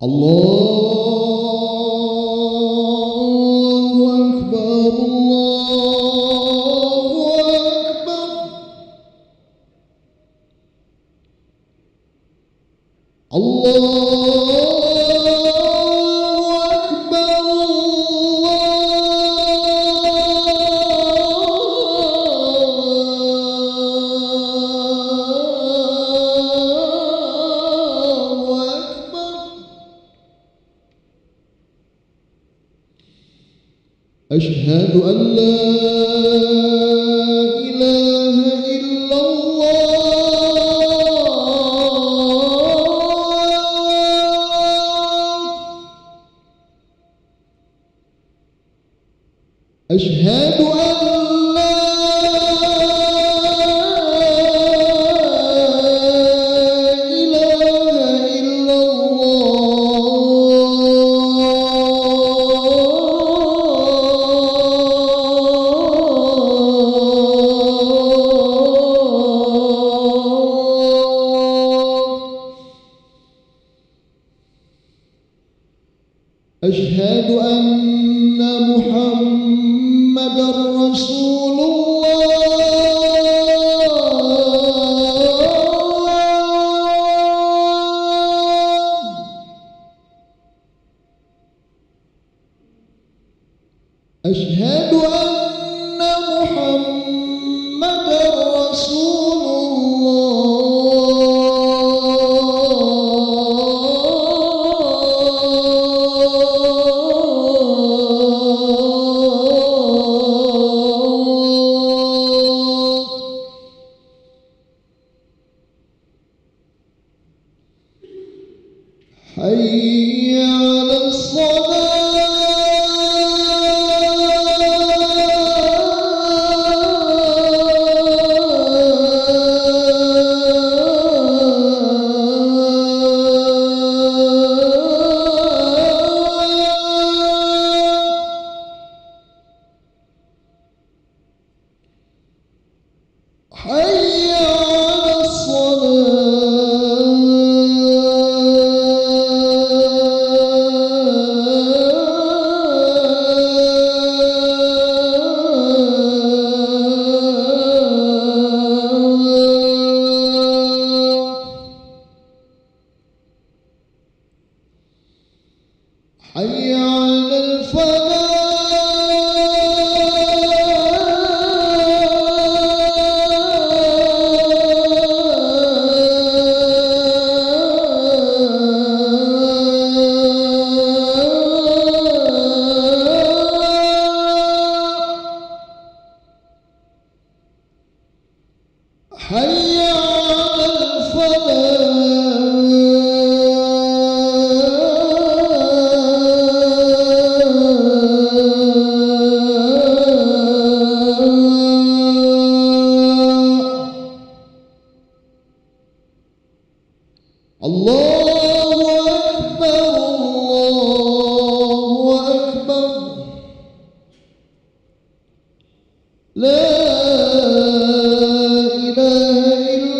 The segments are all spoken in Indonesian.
الله أكبر أشهد أن لا إله إلا الله أشهد أن لا أشهد أن محمدًا رسول الله أشهد أن محمدًا رسول حي على حي على حي على الفلاح حي على الله أكبر الله أكبر لا إله إلا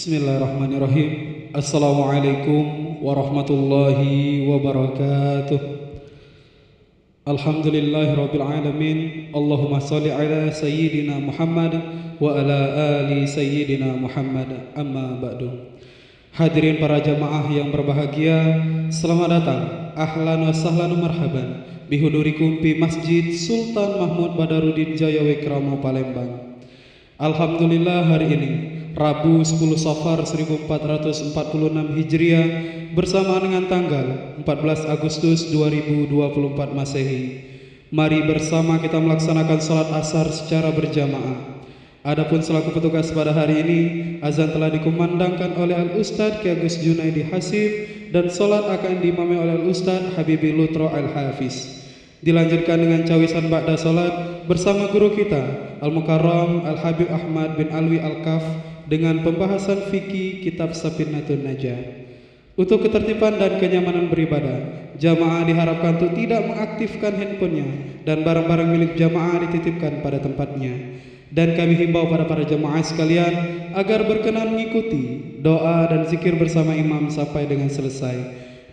Bismillahirrahmanirrahim. Assalamualaikum warahmatullahi wabarakatuh. Alhamdulillahirabbil alamin. Allahumma shalli ala sayyidina Muhammad wa ala ali sayyidina Muhammad. Amma ba'du. Hadirin para jamaah yang berbahagia, selamat datang. Ahlan wa sahlan marhaban bihudurikum fi Masjid Sultan Mahmud Badarudin Jaya Wikramo Palembang. Alhamdulillah, hari ini Rabu 10 Safar 1446 Hijriah bersamaan dengan tanggal 14 Agustus 2024 Masehi. Mari bersama kita melaksanakan salat asar secara berjamaah. Adapun selaku petugas pada hari ini, azan telah dikumandangkan oleh Al-Ustadz Ki Agus Junaidi Hasib dan salat akan diimami oleh Al-Ustadz Habibi Lutro Al-Hafiz. Dilanjutkan dengan cawisan ba'da salat bersama guru kita Al-Mukarram Al-Habib Ahmad bin Alwi Al-Kaf dengan pembahasan fikih kitab Safinatun Najah. Untuk ketertiban dan kenyamanan beribadah, jamaah diharapkan untuk tidak mengaktifkan handphonenya dan barang-barang milik jamaah dititipkan pada tempatnya. Dan kami himbau pada para jamaah sekalian agar berkenan mengikuti doa dan zikir bersama imam sampai dengan selesai.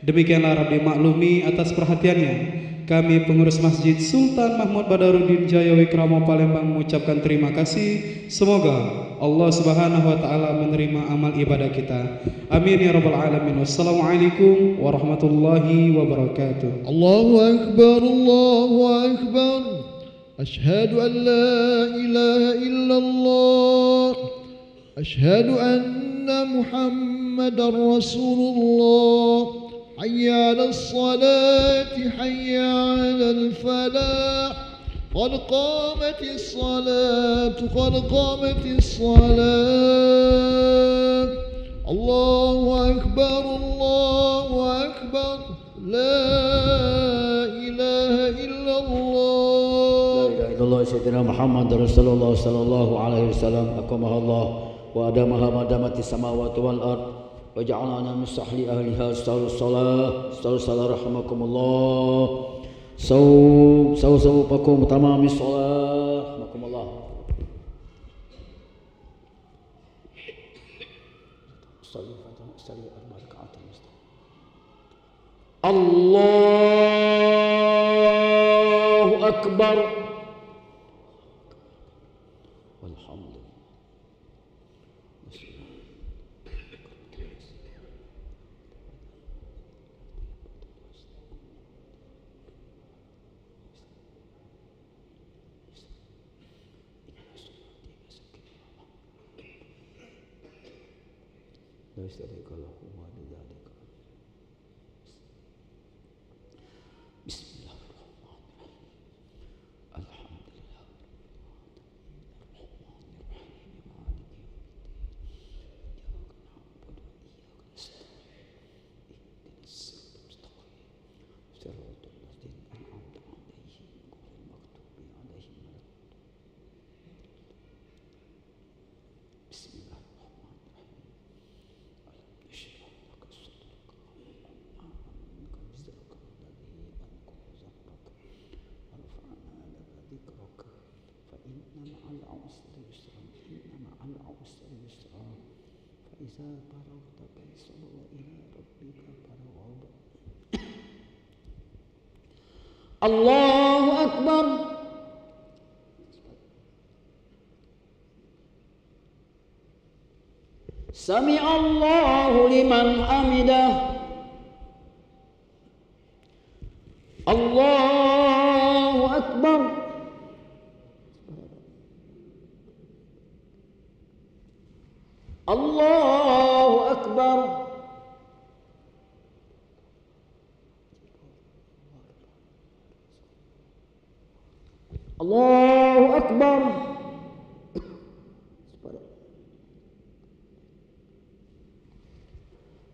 Demikianlah harap dimaklumi atas perhatiannya. Kami pengurus Masjid Sultan Mahmud Badarudin Jaya Wikramo Palembang mengucapkan terima kasih. Semoga Allah Subhanahu wa taala menerima amal ibadah kita. Amin ya rabbal alamin. Wassalamualaikum warahmatullahi wabarakatuh. Allahu akbar, Allahu akbar. Ashhadu an la ilaha illallah. Ashhadu anna Muhammadar Rasulullah. حي على الصلاة حي على الفلاح قد قامت الصلاة قد قامت الصلاة الله أكبر الله أكبر لا إله إلا الله لا إله إلا الله سيدنا محمد رسول الله صلى الله عليه وسلم أقامها الله وأدامها ما دامت السماوات والأرض وجعلنا من صحل أهلها استغفر الصلاة رحمكم الله سو بكم تمام الصلاة رحمكم الله. الله أكبر والحمد لله. لا شريك له ولذلك. بسم الله الرحمن الرحيم. الحمد لله الرحمن الرحيم مالك يوم الدين. إياك نعبد وإياك نستعين. اهدنا الصراط المستقيم صراط الذين أنعمت عليهم غير المغضوب عليهم ولا الضالين. بسم الله الرحمن الرحيم. اشرح لك صدرك وعنك وزرك الذي أنقض ظهرك ورفعنا لك ذكرك فإن مع العسر يسرا إن مع العسر يسرا فإذا فرغت فانصب وإلى ربك فارغب. الله أكبر. سمع الله لمن حمده. الله أكبر. الله أكبر. الله أكبر.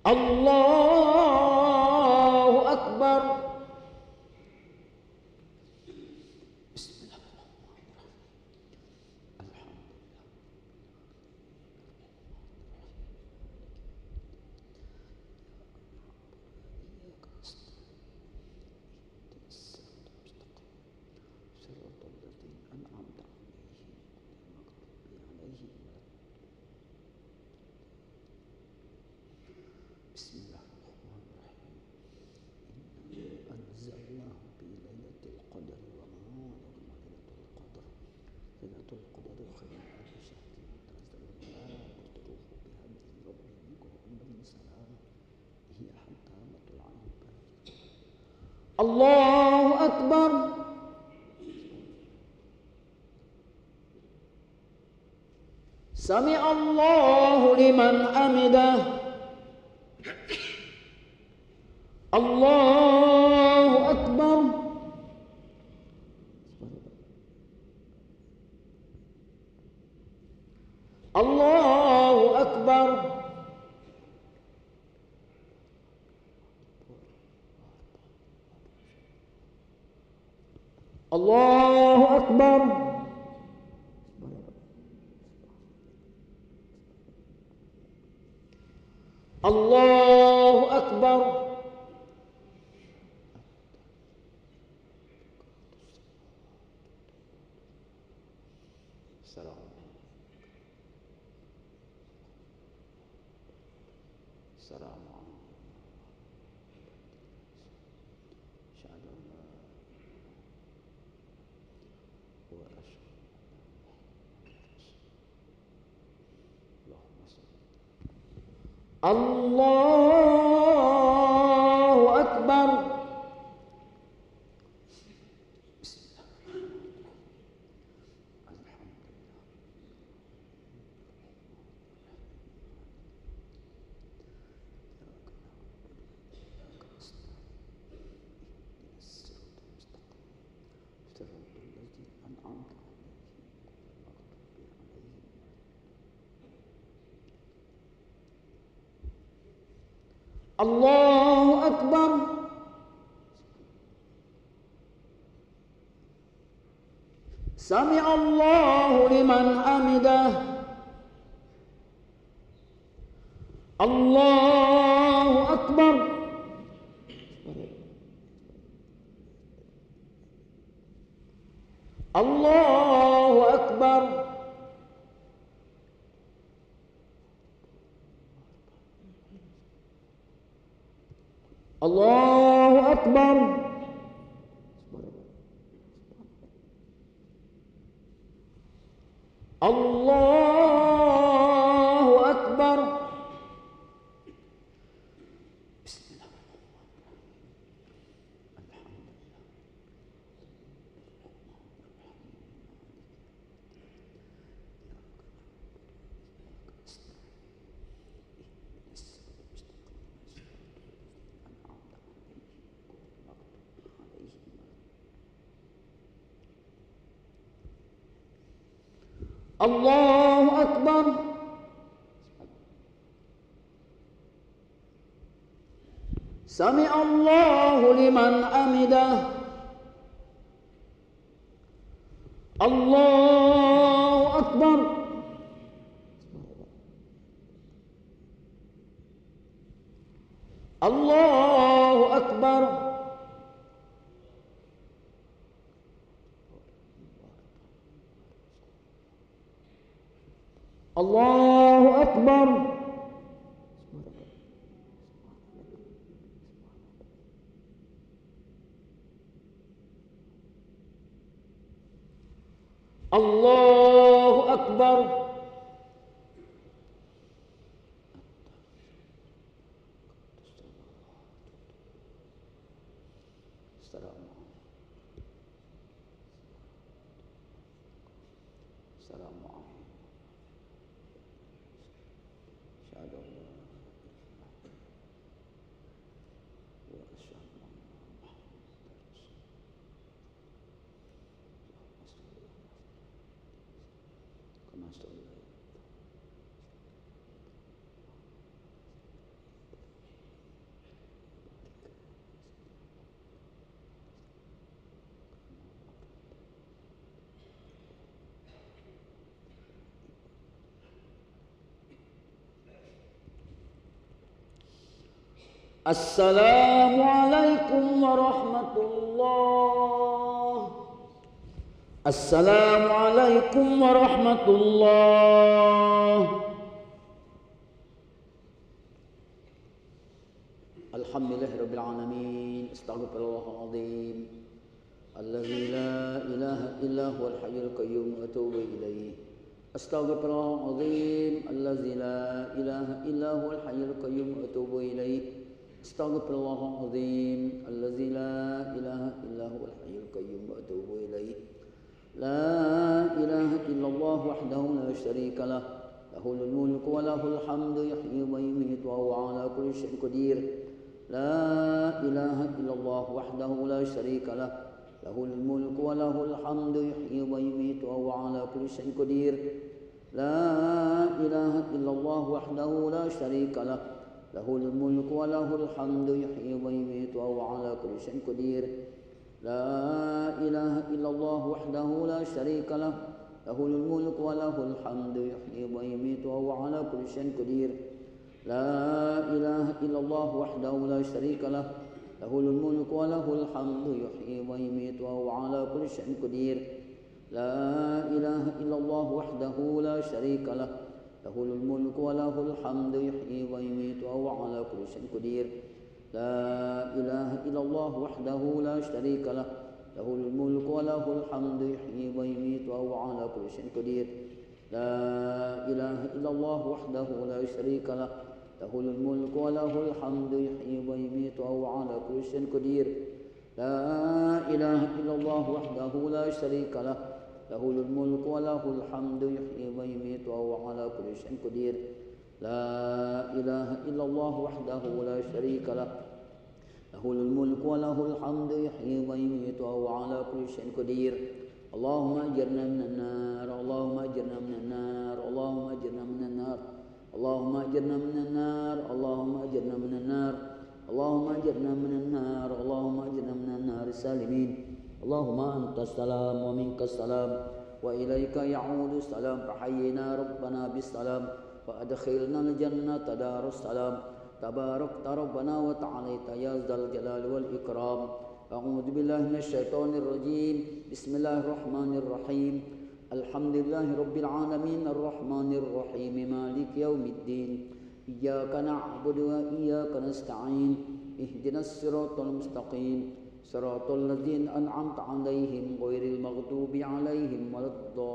الله أكبر. بسم الله الرحمن الرحيم. الحمد لله. Allahu Akbar. Sami Allahu liman hamidah. Allahu Akbar. Allahu Akbar. Allahu Akbar. Allahu Akbar. Allahu Akbar. Allahu Akbar. Sami Allahu liman hamidah. Allahu Akbar. Allahu Akbar. Allahu Akbar. Allahu Akbar. Allahu Akbar. Sami Allahu liman hamidah. Allahu Akbar. Allahu Akbar. Allahu Akbar. Allahu Akbar. Assalamualaikum warahmatullah. Assalamualaikum warahmatullah. Alhamdulillahirabbil alamin. Astaghfirullahal azim. Allazi la ilaha illa huwal hayyul qayyum wa atubu ilaih. Astaghfirullahal azim. Allazi la ilaha illa huwal hayyul qayyum wa atubu ilaih. Astaghfirullahaladzim Allazi la ilaha illa huwal hayyul qayyum wa atubu ilaih. La ilaha illallah wahdahu la syarika lah. Lahul mulku wa lahul hamdu yuhyi wa yumiitu wa huwa ala kulli syai'in qadir. La ilaha illallah wahdahu la syarika lah. Lahul mulku wa lahul hamdu yuhyi wa yumiitu wa huwa ala kulli syai'in qadir. La ilaha illallah wahdahu la syarika lah. Lahul mulku wa lahul hamdu yuhyi wa yumiitu wa huwa ala kulli syai'in qadir. La ilaha illallah wahdahu la syarika lah. Lahul mulku wa lahul hamdu yuhyi wa yumiitu wa huwa ala kulli syai'in qadir. La ilaha illallah wahdahu la syarika lah. Lahul mulku wa lahul hamdu yuhyi wa yumiitu wa huwa ala kulli syai'in qadir. La ilaha illallah wahdahu la syarika lah. Lahul mulku wa lahul hamdu yuhyi wa yumiitu wa huwa ala kulli syai'in qadir. La ilaha illallah wahdahu la syarika lah. Lahul mulku wa lahul hamdu yuhyi wa yumiitu wa huwa ala kulli syai'in qadir. La ilaha illallah wahdahu la syarika lah. Lahul mulku wa lahul hamdu yuhyi wa yumiitu wa huwa ala kulli syai'in qadir. La ilaha illallah wahdahu la syarika lah. Lahul mulku wa lahul hamdu yuhyi wa yumiitu wa huwa ala kulli syai'in qadir. La ilaha illallah wahdahu la syarika lah. Lahul mulku wa lahul hamdu yuhyi wa yumiitu wa huwa ala kulli syai'in qadir. Allahumma ajirna minan nar, Allahumma ajirna minan nar, Allahumma ajirna minan nar, Allahumma ajirna minan nar, Allahumma ajirna minan nar, Allahumma ajirna minan nar, Allahumma ajirna minan nar salimin. Allahumma antas salam wa minkas salam wa ilaika ya'udu salam. Fahayyina rabbana bis salam wa adkhilna al jannata darus salam. Tabarakta rabbana wa ta'alaita ya dzal jalali wal ikram. A'udzu billahi minasy syaithanir rajim. Bismillahirrahmanirrahim. Alhamdulillahi rabbil alamin arrahmanir rahim maliki yaumiddin. Iyyaka na'budu wa iyyaka nasta'in. Ihdinas siratal mustaqim. Siratal ladzina an'amta 'alaihim ghairil maghdubi 'alaihim waladdallin.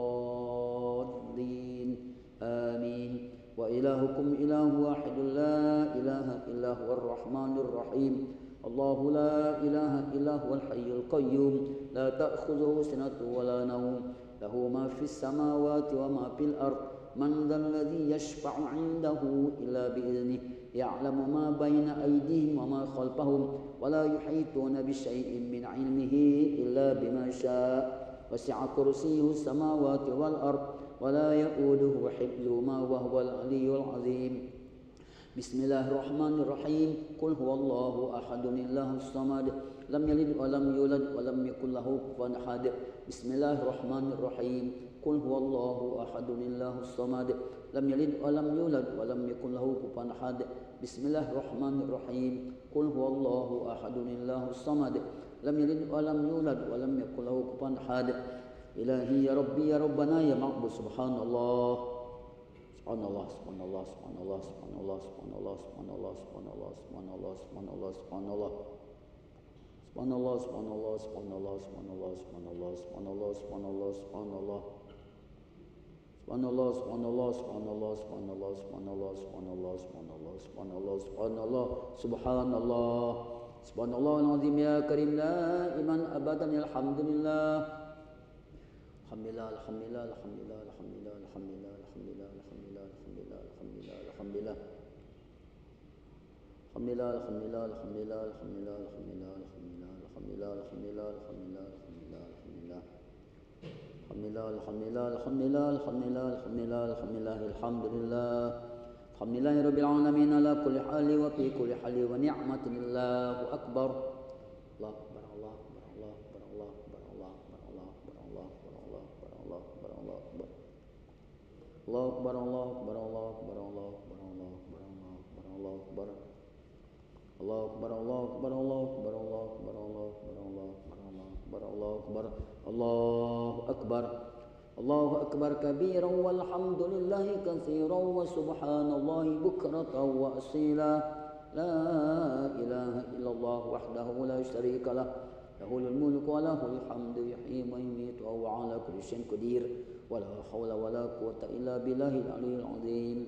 Amin. Wa ilahukum ilahu wahidun la ilaha illa huwar rahmanir rahim. Allahu la ilaha illa huwal hayyul qayyum la ta'khudhuhu sinatun wa la nawm. Lahu ma fis samawati wa ma fil ard. Man dzal ladzi yashfa'u 'indahu illa bi idhnihi. Ya'lamu ma baina aydihim wa ma khalfahum wa la yuhituna bi syai'in min 'ilmihi illa bima syaa'. Wasi'a kursiyyuhu samawati wal ard wa la ya'uduhu hifdhuhuma wa huwal 'aliyyul 'azim. Bismillahirrahmanirrahim. Qul huwallahu ahadun Allahus samad. Lam yalid wa lam yulad wa lam yakul lahu kufuwan ahad. Bismillahirrahmanirrahim. Qul huwallahu ahadun Allahus samad. Lam yalid wa lam yulad wa lam yakul lahu kufuwan ahad. Bismillahirrahmanirrahim. Qul huwallahu ahadun Allahus samad. Lam yalid wa lam yulad wa lam yakul lahu kufuwan ahad. Ilahi ya Rabbi ya Rabbana ya Ma'bud. Subhanallah. Subhanallah, subhanallah, subhanallah, subhanallah, subhanallah, subhanallah, subhanallah, subhanallah, subhanallah, subhanallah. Subhanallah, subhanallah, subhanallah, subhanallah, subhanallah, subhanallah, subhanallah, subhanallah. Subhanallah, subhanallah, subhanallah, subhanallah, subhanallah, subhanallah, subhanallah, subhanallah, subhanallah, subhanallah. Subhanallahul azim ya karim la iman abadan alhamdulillah. Alhamdulillah, alhamdulillah, alhamdulillah, alhamdulillah, alhamdulillah, alhamdulillah, alhamdulillah, alhamdulillah, alhamdulillah, alhamdulillah. Alhamdulillah, alhamdulillah, alhamdulillah, alhamdulillah, alhamdulillah, alhamdulillah, alhamdulillah, alhamdulillah, alhamdulillah, alhamdulillah. Alhamdulillah, alhamdulillah, alhamdulillah, alhamdulillah, alhamdulillah, alhamdulillah, alhamdulillah. Alhamdulillahi rabbil alamin ala kulli hali wa fi kulli hali wa ni'matin Allahu akbar. Allahu akbar, Allahu akbar, Allahu akbar, Allahu akbar, Allahu akbar, Allahu akbar, Allahu akbar, Allahu akbar, Allahu akbar, Allahu akbar. Allahu akbar, Allahu akbar, Allahu akbar, Allahu akbar, Allahu akbar, Allahu akbar. Allahu akbar, Allahu akbar, Allahu akbar, Allahu akbar, Allahu akbar, Allahu akbar, Allahu akbar, Allahu akbar. Allahu akbar kabiran walhamdulillahi katsiran wa subhanallahi bukratan wa asila. La ilaha illallah wahdahu la syarika lah. Lahul mulku wa lahul hamdu yuhyi wa yumiitu wa huwa ala kulli syai'in qadir. Wa la haula wa la quwwata illa billahil aliyyil azim.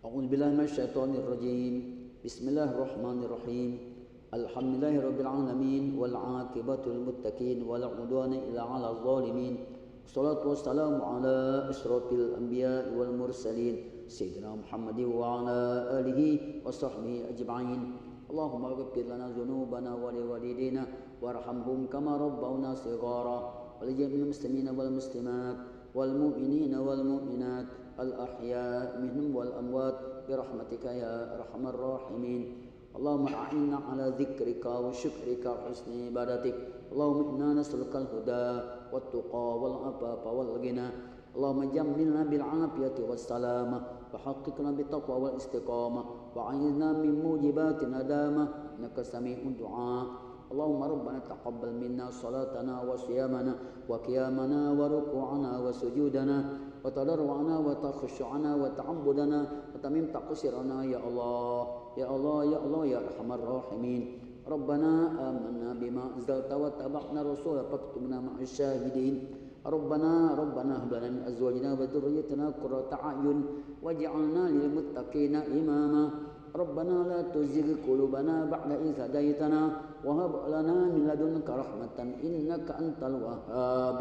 A'udzu billahi minasy syaithanir rajim. Bismillahirrahmanirrahim. Alhamdulillahirabbil alamin wal 'aqibatul muttaqin wala 'udwana illa 'alal zalimin. Wassalatu wassalamu ala asyrafil anbiya'i wal mursalin sayyidina Muhammadin wa ala alihi wa sahbihi ajma'in. Allahumma ighfir lana dhunubana wa liwalidina warhamhum kama rabbawna shighara wa li jami'il muslimina wal muslimat wal mu'minina wal mu'minat al ahya' minhum wal amwat bi rahmatika ya arhamar rahimin. Allahumma a'inna ala dzikrika wa syukrika wa husni ibadatik. Allahumma inna nas'aluka al-huda wat tuqa wal afafa wal ghina. Allahumma jammilna bil afiyati was salama wa haqqiqna bit taqwa wal istiqamah wa 'idna min mujibati nadama innaka sami'ud du'a. Allahumma rabbana taqabbal minna salatana wa siyamana wa qiyamana wa ruku'ana wa sujudana wa tadarru'ana wa takhushu'ana wa ta'abbudana wa tamim taqsirana ya Allah ya Allah ya Allah ya arhamar rahimin. Rabbana amanna bima anzalta wa taba'na rasula faktubna ma'as syahidin. Rabbana hab lana min azwajina wa dhurriyyatina qurrata a'yun waj'alna lil muttaqina imama. Rabbana la tuzigh qulubana ba'da idh hadaytana wa hab lana min ladunka rahmatan innaka antal wahhab.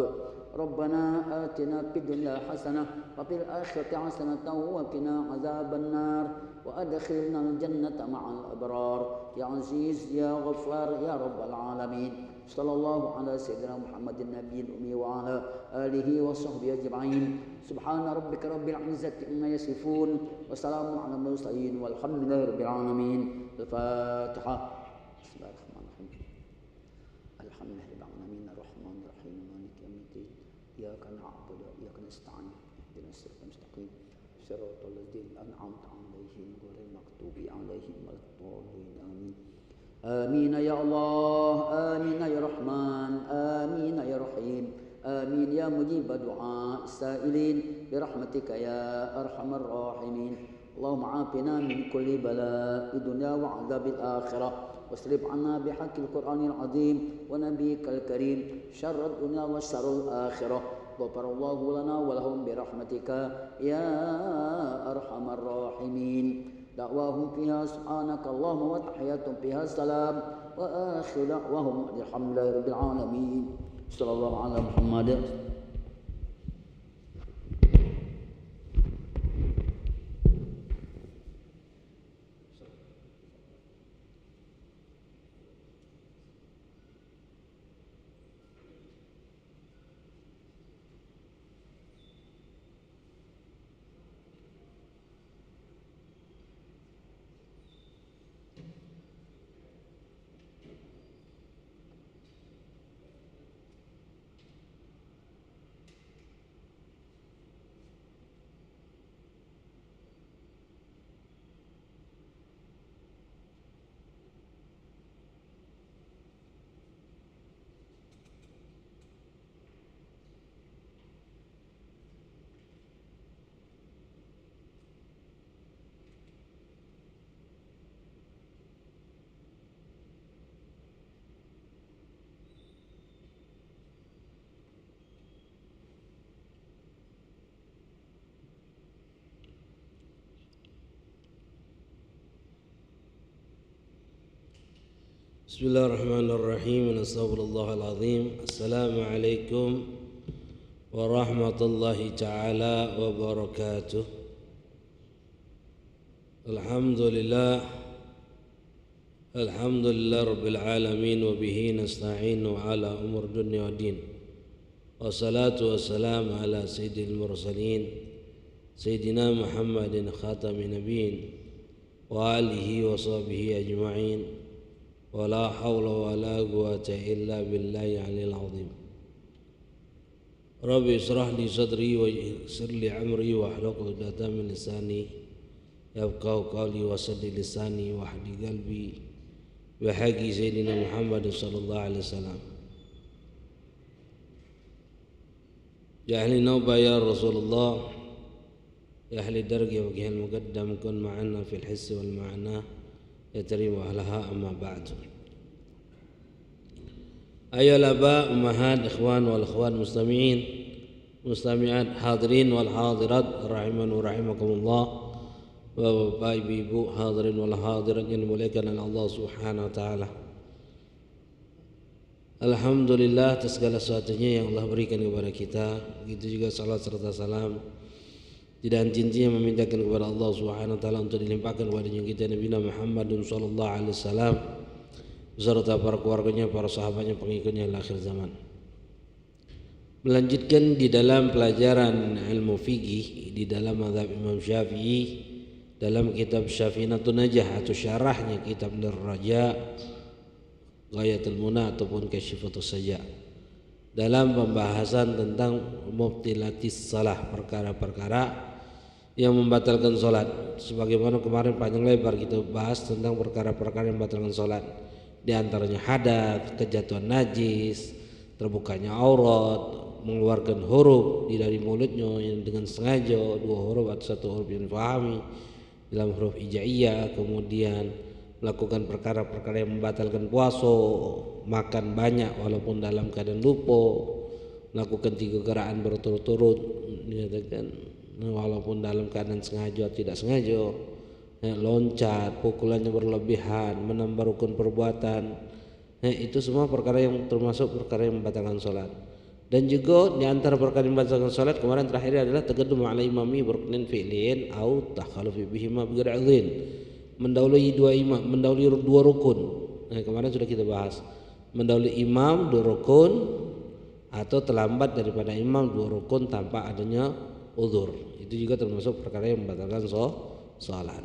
Rabbana atina fid dunya hasanah wa fil akhirati hasanatan wa qina azabannar wa adkhilna al jannata ma'al abrar ya aziz ya ghaffar ya rabbal alamin. Sallallahu ala sayyidina Muhammadin nabiyil ummi wa ala alihi wa sahbihi ajma'in. Subhana rabbika rabbil izzati amma yasifun wa salamun ala mursalin walhamdulillahi rabbil alamin. Al-Fatiha. Bismillahirrahmanirrahim. Alhamdulillahi rabbil alamin arrahmanir rahim maliki yaumiddin. Iyyaka na'budu wa iyyaka nasta'in. Ihdinas siratal mustaqim. Siratal ladzina an'amta 'alaihim ghairil maghdubi alaihim waladdallin. Amin. آمين يا الله آمين يا رحمن آمين يا رحيم آمين يا مجيب دعاء السائلين برحمتك يا أرحم الراحمين. اللهم عافنا من كل بلاء الدنيا وعذاب الآخرة واصرف عنا بحق القرآن العظيم ونبيك الكريم شر الدنيا وشر الآخرة. غفر الله لنا ولهم برحمتك يا أرحم الراحمين. دعواهم فيها سبحانك اللهم وتحياتهم فيها السلام وآخر دعواهم الحمد لله رب العالمين. صلى الله على محمد. Bismillahirrahmanirrahim. Astaghfirullahal azim. Assalamualaikum warahmatullahi taala wabarakatuh. Alhamdulillah rabbil alamin wa bihi nasta'inu ala umur dunya wa din. Wassalatu wassalamu ala sayyidil mursalin sayyidina Muhammadin khatamin nabiyyin wa alihi wa sahbihi ajma'in. ولا حول ولا قوة إلا بالله العلي العظيم. ربي اشرح لي صدري ويسر لي أمري واحلل عقدة من لساني يفقهوا قولي وسدد لساني واهد قلبي بحق سيدنا محمد صلى الله عليه وسلم. يا أهل النوبة يا رسول الله يا أهل الدرج وجه المقدم كن معنا في الحس والمعنى يتريم أهلها أما بعد. أيها الآباء أمهات إخوان والأخوات مستمعين مستمعات حاضرين والحاضرات رحمنا ورحمكم الله Bapak, ibu-ibu, hadirin wal hadirat yang dimuliakan oleh Allah Subhanahu wa taala. Alhamdulillah atas segala sesuatunya yang Allah berikan kepada kita. Begitu juga salat serta salam tidak henti-hentinya memintakan kepada Allah Subhanahu wa taala untuk dilimpahkan kepada kita Nabi Muhammad sallallahu alaihi wasallam beserta para keluarganya, para sahabatnya, pengikutnya di akhir zaman. Melanjutkan di dalam pelajaran ilmu fikih di dalam mazhab Imam Syafi'i dalam kitab Syafinatun Najah atau syarahnya kitab Ar-Raja Ghayatul Muna ataupun Kasyifatus Saja dalam pembahasan tentang mubtilatis salah, perkara-perkara yang membatalkan salat. Sebagaimana kemarin panjang lebar kita bahas tentang perkara-perkara yang membatalkan salat, di antaranya hadat, kejatuhan najis, terbukanya aurat, mengeluarkan huruf dari mulutnya yang dengan sengaja, 2 huruf atau 1 huruf yang difahami dalam huruf hijaiyah, kemudian melakukan perkara-perkara yang membatalkan puasa, makan banyak walaupun dalam keadaan lupa, melakukan 3 gerakan berturut-turut dikatakan walaupun dalam keadaan sengaja tidak sengaja, loncat, pukulannya berlebihan, menambah rukun perbuatan, itu semua perkara yang termasuk perkara yang membatalkan salat. Dan juga di antara perkara yang membatalkan salat kemarin terakhir adalah taqaddum ala imami berkenin fi'lin au takhalufi bihima bighairin, mendahului 2 imam, mendahului 2 rukun. Kemarin sudah kita bahas. Mendahului imam 2 rukun atau terlambat daripada imam 2 rukun tanpa adanya uzur. Itu juga termasuk perkara yang membatalkan salat.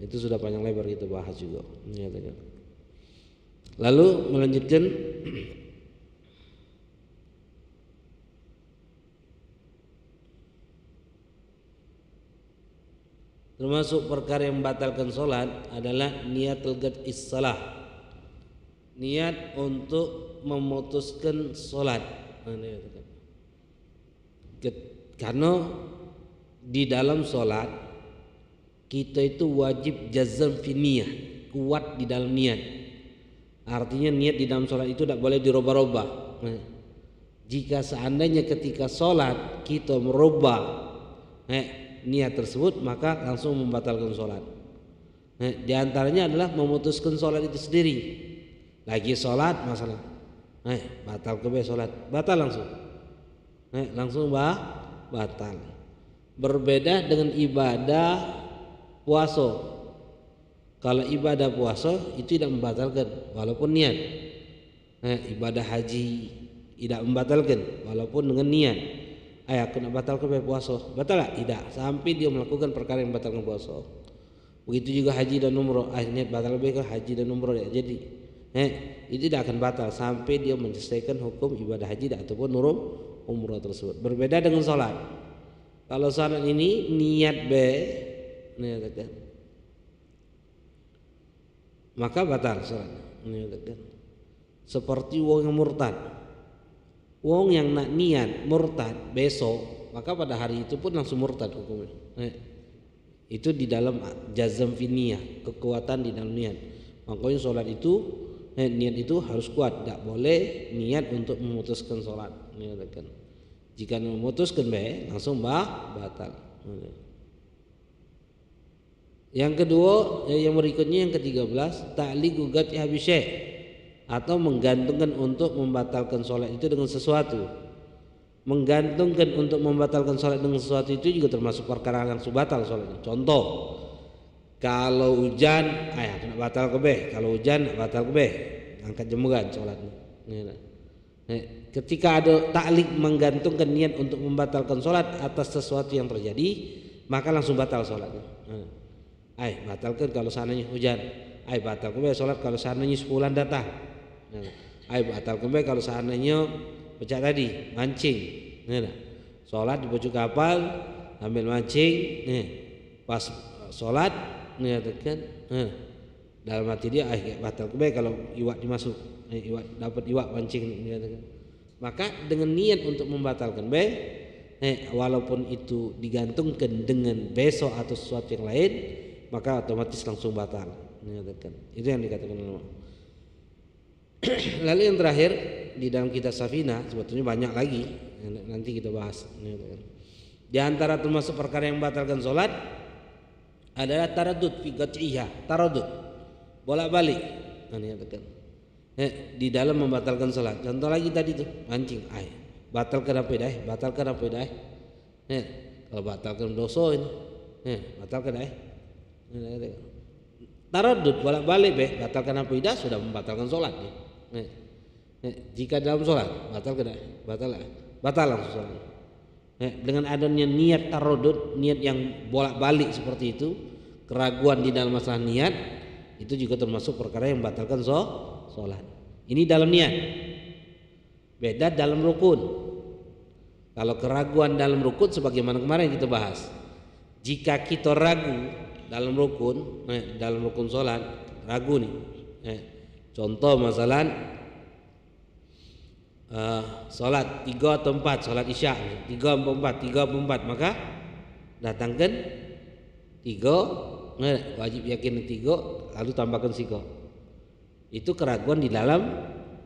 Itu sudah panjang lebar kita bahas juga. Lalu melanjutkan termasuk perkara yang membatalkan salat adalah niatul qat'is shalah, niat untuk memutuskan salat. Karena di dalam salat kita itu wajib jazm fi niyah, kuat di dalam niat. Artinya niat di dalam salat itu tidak boleh dirubah-rubah. Jika seandainya ketika salat kita merubah niat tersebut, maka langsung membatalkan sholat. Di antaranya adalah memutuskan sholat itu sendiri. Lagi sholat masalah, batal kebe sholat, batal langsung, langsung batal. Berbeda dengan ibadah puasa. Kalau ibadah puasa itu tidak membatalkan walaupun niat. Ibadah haji tidak membatalkan walaupun dengan niat. Aku nak batal ke puasa, batal tak? Tidak, sampai dia melakukan perkara yang membatalkan puasa. Begitu juga haji dan umrah, niat batal ke haji dan umrah ya. Jadi itu tidak akan batal sampai dia menyelesaikan hukum ibadah haji ataupun umrah tersebut. Berbeda dengan salat. Kalau salat ini niat maka batal salat. Seperti wong yang murtad. Wong yang nak niat murtad besok, maka pada hari itu pun langsung murtad hukumnya. Itu di dalam jazm fi niyah, kekuatan di dalam niat. Makanya sholat itu niat itu harus kuat, tidak boleh niat untuk memutuskan sholat. Jika memutuskan langsung batal. Yang kedua, yang berikutnya yang ke-13, ta'liqu ghati bisyai', atau menggantungkan untuk membatalkan sholat itu dengan sesuatu. Menggantungkan untuk membatalkan sholat dengan sesuatu itu juga termasuk perkara yang batal sholatnya. Contoh, kalau hujan, nak batal kebeh. Kalau hujan, batal kebeh. Angkat jemuran sholatnya. Ketika ada ta'liq menggantungkan niat untuk membatalkan sholat atas sesuatu yang terjadi, maka langsung batal sholatnya. Batalkan kalau seandainya hujan. Batal kebeh sholat kalau seandainya sebulan datang. Batal kembali kalau seandainya pecah tadi mancing, sholat di pojok kapal ambil mancing, pas sholat dalam hati dia batal kembali kalau iwak dimasuk, dapat iwak mancing, maka dengan niat untuk membatalkan walaupun itu digantungkan dengan besok atau sesuatu yang lain, maka otomatis langsung batal. Itu yang dikatakan ulama. Lalu yang terakhir di dalam kitab Safina, sebetulnya banyak lagi nanti kita bahas. Di antara termasuk perkara yang membatalkan sholat adalah taradud fi qat'iyah, taradud. Bolak-balik. Ini katakan. Di dalam membatalkan salat. Contoh lagi tadi tuh, mancing air. Batalkan apa dah? Batalkan apa dah? Kalau batalkan dosa ini. Batalkan dah. Taradud bolak-balik batalkan apa dah sudah membatalkan salat. Jika dalam salat batalkan dah. Batal langsung salat. Dengan adanya niat taradud, niat yang bolak-balik seperti itu, keraguan di dalam masalah niat, itu juga termasuk perkara yang membatalkan salat. Ini dalam niat. Beda dalam rukun. Kalau keraguan dalam rukun sebagaimana kemarin kita bahas. Jika kita ragu dalam rukun, dalam rukun salat, ragu nih. Contoh masalah salat 3 atau 4, salat Isya 3 atau 4, maka datangkan 3, wajib yakin 3, lalu tambahkan 3. Itu keraguan di dalam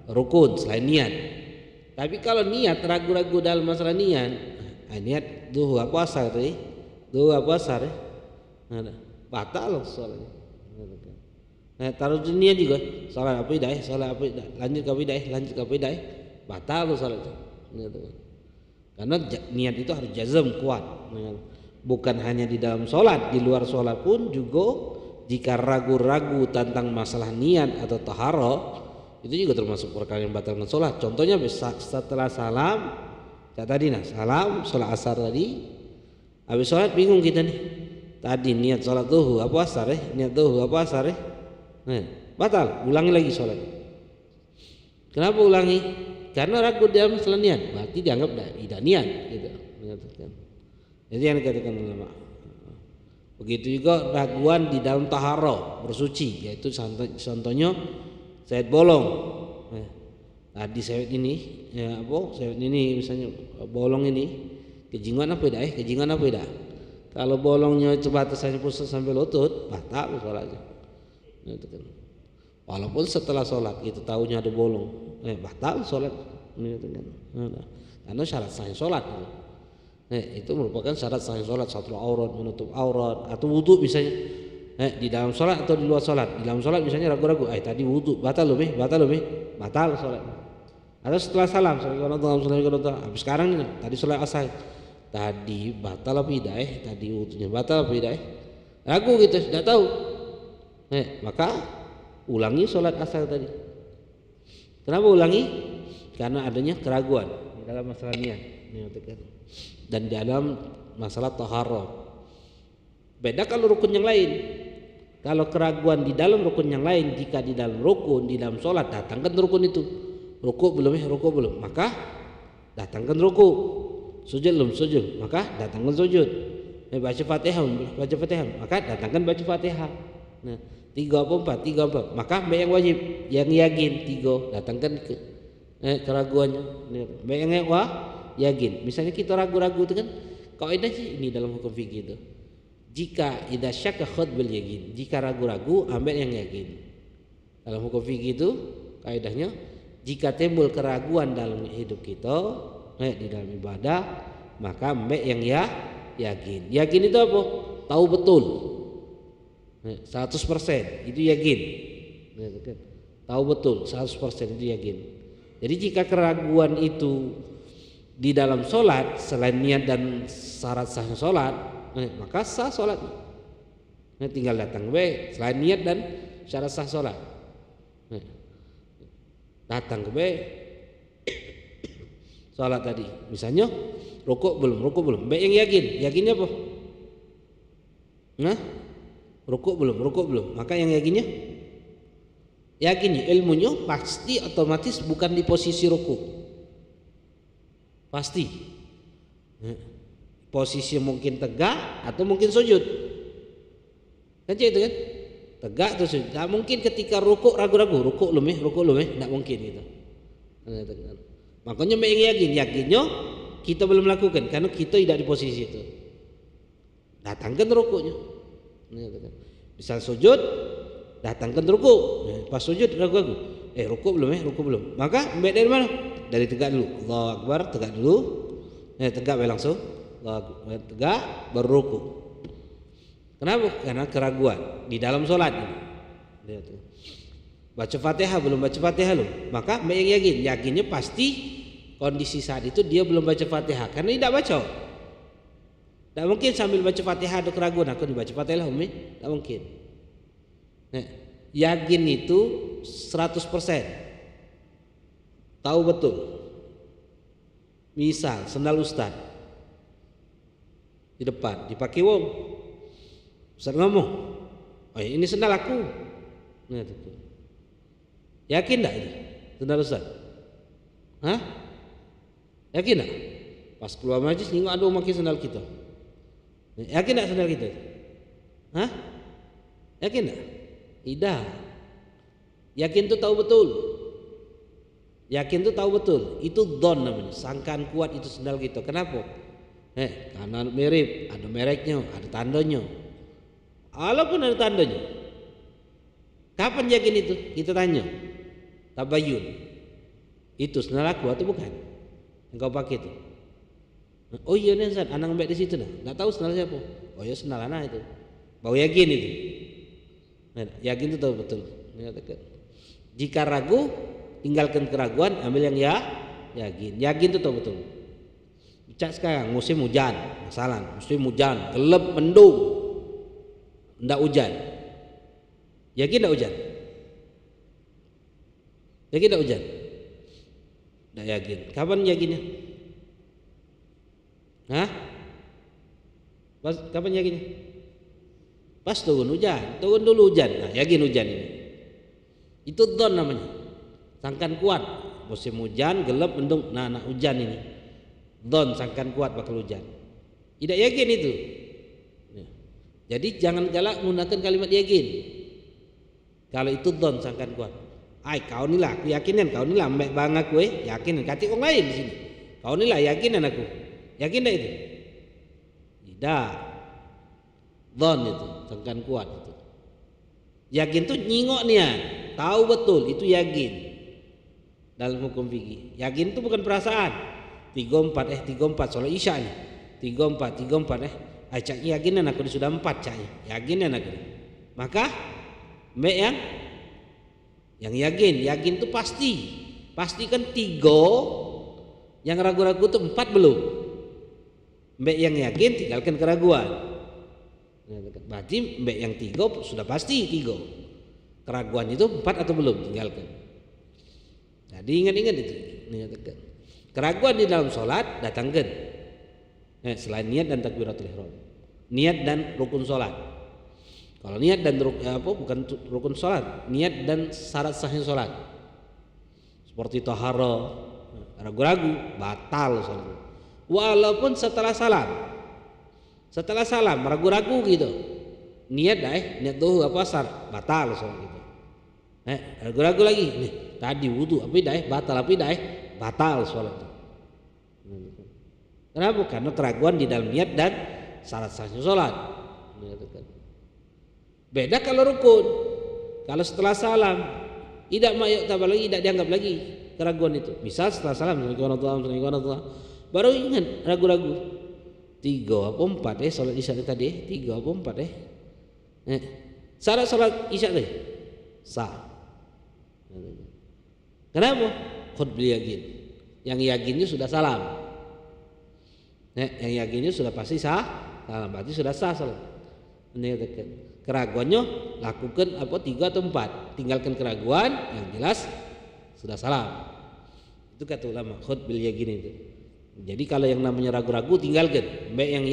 rukun selain niat. Tapi kalau niat ragu-ragu dalam masalah niat, niat duha puasa tadi, duha puasa batal salatnya. Taruh niat juga, salat apa dah, lanjut ke apa dah, batal salat itu. Karena niat itu harus jazm kuat. Bukan hanya di dalam salat, di luar salat pun juga jika ragu-ragu tentang masalah niat atau taharah, itu juga termasuk perkara yang membatalkan salat. Contohnya setelah salam, tadi salam salat asar tadi, habis salat bingung kita nih. Tadi niat salat zuhur apa asar niat zuhur apa asar batal, ulangi lagi salat. Kenapa ulangi? Karena ragu dalam masalah niat, berarti dianggap tidak niat gitu. Jadi yang dikatakan ulama. Begitu juga raguan di dalam taharah bersuci, yaitu contohnya sawit bolong. Tadi sawit ini, sawit ini misalnya bolong ini, kejingan apa dah? Kejingan apa dah? Kalau bolongnya itu batasannya pusat sampai lutut, batal salatnya. Walaupun setelah sholat itu tahunya ada bolong, batal sholat. Karena syarat sahih sholat. Itu merupakan syarat sahih sholat, satrul aurat, menutup aurat, atau wudu misalnya. Di dalam sholat atau di luar sholat. Di dalam sholat misalnya ragu-ragu, tadi wudu, batal sholat. Atau setelah salam, habis sekarang nih, tadi sholat asar, tadi batal apa tidak? Tadi wudunya batal apa tidak? Ragu gitu, tidak tahu. Maka ulangi sholat asar tadi. Kenapa ulangi? Karena adanya keraguan di dalam masalah niat. Dan di dalam masalah taharah. Beda kalau rukun yang lain. Kalau keraguan di dalam rukun yang lain, jika di dalam rukun, di dalam sholat, datangkan rukun itu. Rukuk belum, maka datangkan rukuk. Sujud belum, sujud, maka datangkan sujud. Baca Fatihah, maka datangkan baca Fatihah. Nah, 3 apa 4, maka yang wajib, yang yakin 3, datangkan keraguannya. Yang yakin. Misalnya kita ragu-ragu itu kan, kaidah sih ini dalam hukum fikih itu. Jika idza syakka khudh bil yakin, jika ragu-ragu ambil yang yakin. Dalam hukum fikih itu kaidahnya, jika timbul keraguan dalam hidup kita, di dalam ibadah, maka ambil yang yakin. Yakin itu apa? Tahu betul. 100% itu yakin. Tahu betul 100% itu yakin. Jadi jika keraguan itu di dalam sholat selain niat dan syarat sah sholat, maka sah sholat. Tinggal datang selain niat dan syarat sah sholat. Datang sholat tadi, misalnya rukuk belum. Yang yakinnya apa? Rukuk belum. Maka yang yakinnya ilmunya pasti otomatis bukan di posisi rukuk. Pasti posisi mungkin tegak atau mungkin sujud kan itu kan, tegak atau sujud. Tidak mungkin ketika rukuk ragu-ragu, rukuk belum, tidak mungkin gitu. Makanya yang yakinnya kita belum lakukan karena kita tidak di posisi itu. Datangkan rukuknya. Misal sujud, datangkan rukuk. Pas sujud ragu-ragu, rukuk belum. Maka ambil dari mana? Dari tegak dulu. Allahu Akbar, tegak dulu. Tegak langsung. Allahu Akbar, tegak baru rukuk. Kenapa? Karena keraguan di dalam sholat ini. Lihat tuh. Baca Fatihah belum baca Fatihah loh, maka mbak yang yakinnya pasti kondisi saat itu dia belum baca Fatihah karena tidak baca. Tidak mungkin sambil baca Fatihah ada keraguan, aku dibaca Fatihah lah Umi, tidak mungkin. Nah, yakin itu 100%, tahu betul. Misal sendal Ustaz di depan dipakai wong, Ustaz ngomong, oh ini sendal aku. Nah, itu. Yakin enggak ini sendal Ustaz? Hah? Yakin enggak? Pas keluar majlis nengok ada orang pakai sendal kita. Yakin enggak sendal kita? Hah? Yakin enggak? Tidak. Yakin itu tahu betul. Yakin itu tahu betul. Itu dhon namanya, sangkaan kuat itu sendal kita. Kenapa? Karena mirip, ada mereknya, ada tandanya. Walaupun ada tandanya. Kapan yakin itu? Kita tanya. Tabayun. Itu sendal aku atau bukan? Engkau pakai itu. Oh iya nih Ustaz, anak ngambil di situ nah. Enggak tahu sendal siapa. Oh iya sendal anak itu. Bau yakin itu. Yakin itu tahu betul. Jika ragu, tinggalkan keraguan, ambil yang yakin. Yakin itu tahu betul. Cak sekarang musim hujan, masalah. Musim hujan, gelap, mendung, ndak hujan. Yakin ndak hujan? Yakin ndak hujan? Ndak yakin. Kapan yakinnya? Hah? Kapan yakinnya? Pas turun hujan, turun dulu hujan. Nah, yakin hujan ini. Itu dhon namanya. Sangkan kuat. Musim hujan, gelap, mendung. Nah, hujan ini. Dhon sangkan kuat bakal hujan. Tidak yakin itu. Jadi jangan galak menggunakan kalimat yakin. Kalau itu dhon sangkan kuat. Kau ni lah, aku yakinan kau ni lah mbak bang aku yakin kati orang lain di sini. Kau ni lah yakinan aku. Yakin tak itu? Tidak. Dhon itu sangkan kuat itu. Yakin tu nyingok niat, tahu betul itu yakin. Dalam hukum fikih, yakin itu bukan perasaan. 34 solat Isya ni. 34 cak yakinan aku sudah 4 caknya. Yakinan aku. Maka mbak yang yakin itu pasti. Pastikan 3, yang ragu-ragu itu 4 belum. Mbak yang yakin tinggalkan keraguan. Berarti mbak yang 3 sudah pasti 3. Keraguan itu 4 atau belum, tinggalkan. Jadi ingat-ingat itu. Keraguan di dalam sholat datangkan. Selain niat dan takbiratul ihram, niat dan rukun sholat. Kalau niat dan bukan rukun sholat, niat dan syarat sahnya sholat. Seperti taharah, ragu-ragu, batal sholat. Walaupun setelah salam, ragu-ragu gitu. Niat tuh asar, batal sholat gitu. Ragu-ragu lagi, nih tadi wudu, batal sholat. Kenapa? Karena keraguan di dalam niat dan syarat sahnya sholat. Beda kalau rukun. Kalau setelah salam tidak tidak dianggap lagi keraguan itu. Misal setelah salam, baru ingat ragu-ragu. 3 apa 4 sholat Isya tadi 3 apa 4 syarat sholat Isya tadi sah. Kenapa? Khutbul yakin. Yang yakinnya sudah salam. Yang yakinnya sudah pasti sah, salam berarti sudah sah salat. Keraguannya lakukan 3 atau 4, tinggalkan keraguan yang jelas sudah salam. Itu kata ulama khutbul yakin itu. Jadi kalau yang namanya ragu-ragu tinggalkan. Baik yang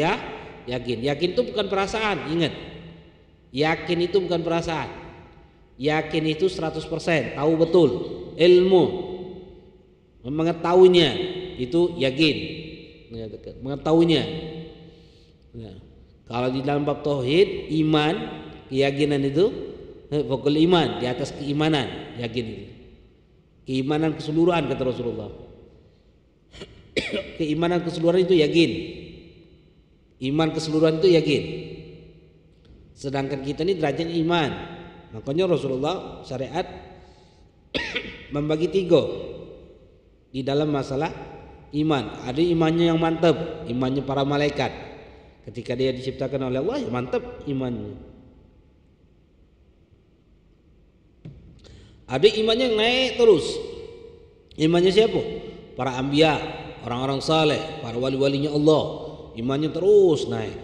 yakin. Yakin itu bukan perasaan, ingat. Yakin itu bukan perasaan. Yakin itu 100%, tahu betul, ilmu, mengetahuinya itu yakin. Mengetahuinya. Kalau di dalam bab tauhid, iman, keyakinan itu pokok iman di atas keimanan, yakin itu. Keimanan keseluruhan kata Rasulullah. Keimanan keseluruhan itu yakin. Iman keseluruhan itu yakin. Sedangkan kita ini derajatnya iman. Makanya Rasulullah syariat membagi 3 di dalam masalah iman. Ada imannya yang mantap, imannya para malaikat. Ketika dia diciptakan oleh Allah, ya mantap imannya. Ada imannya yang naik terus. Imannya siapa? Para anbiya, orang-orang saleh, para wali-walinya Allah, imannya terus naik.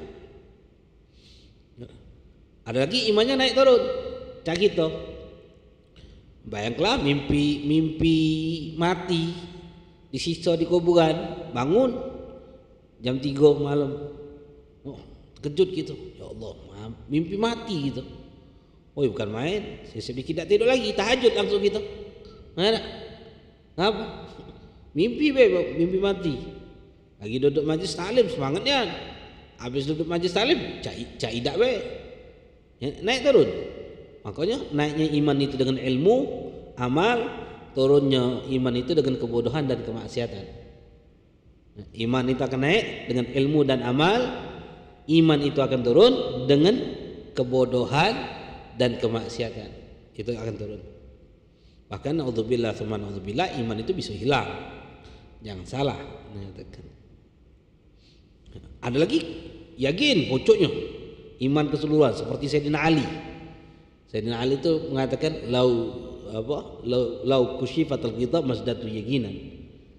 Ada lagi imannya naik turun. Cak gitu. Bayangkanlah mimpi mati disiksa di kuburan, bangun jam 3 malam. Oh, kejut gitu. Ya Allah, mimpi mati gitu. Oh, bukan main. Sedikit tidak tidur lagi, tahajud langsung gitu. Ada. Apa? Mimpi mati. Lagi duduk majlis taklim semangatnya. Habis duduk majlis taklim, caidak be. Ya, naik turun. Makanya naiknya iman itu dengan ilmu, amal, turunnya iman itu dengan kebodohan dan kemaksiatan. Nah, iman itu akan naik dengan ilmu dan amal, iman itu akan turun dengan kebodohan dan kemaksiatan. Itu akan turun. Bahkan naudzubillah tsumma naudzubillah, iman itu bisa hilang. Jangan salah menyatakan. Ada lagi yakin pucuknya iman keseluruhan seperti Sayyidina Ali. Sayyidina Ali itu mengatakan lau kusyifatul kitab masdatu yaqinan.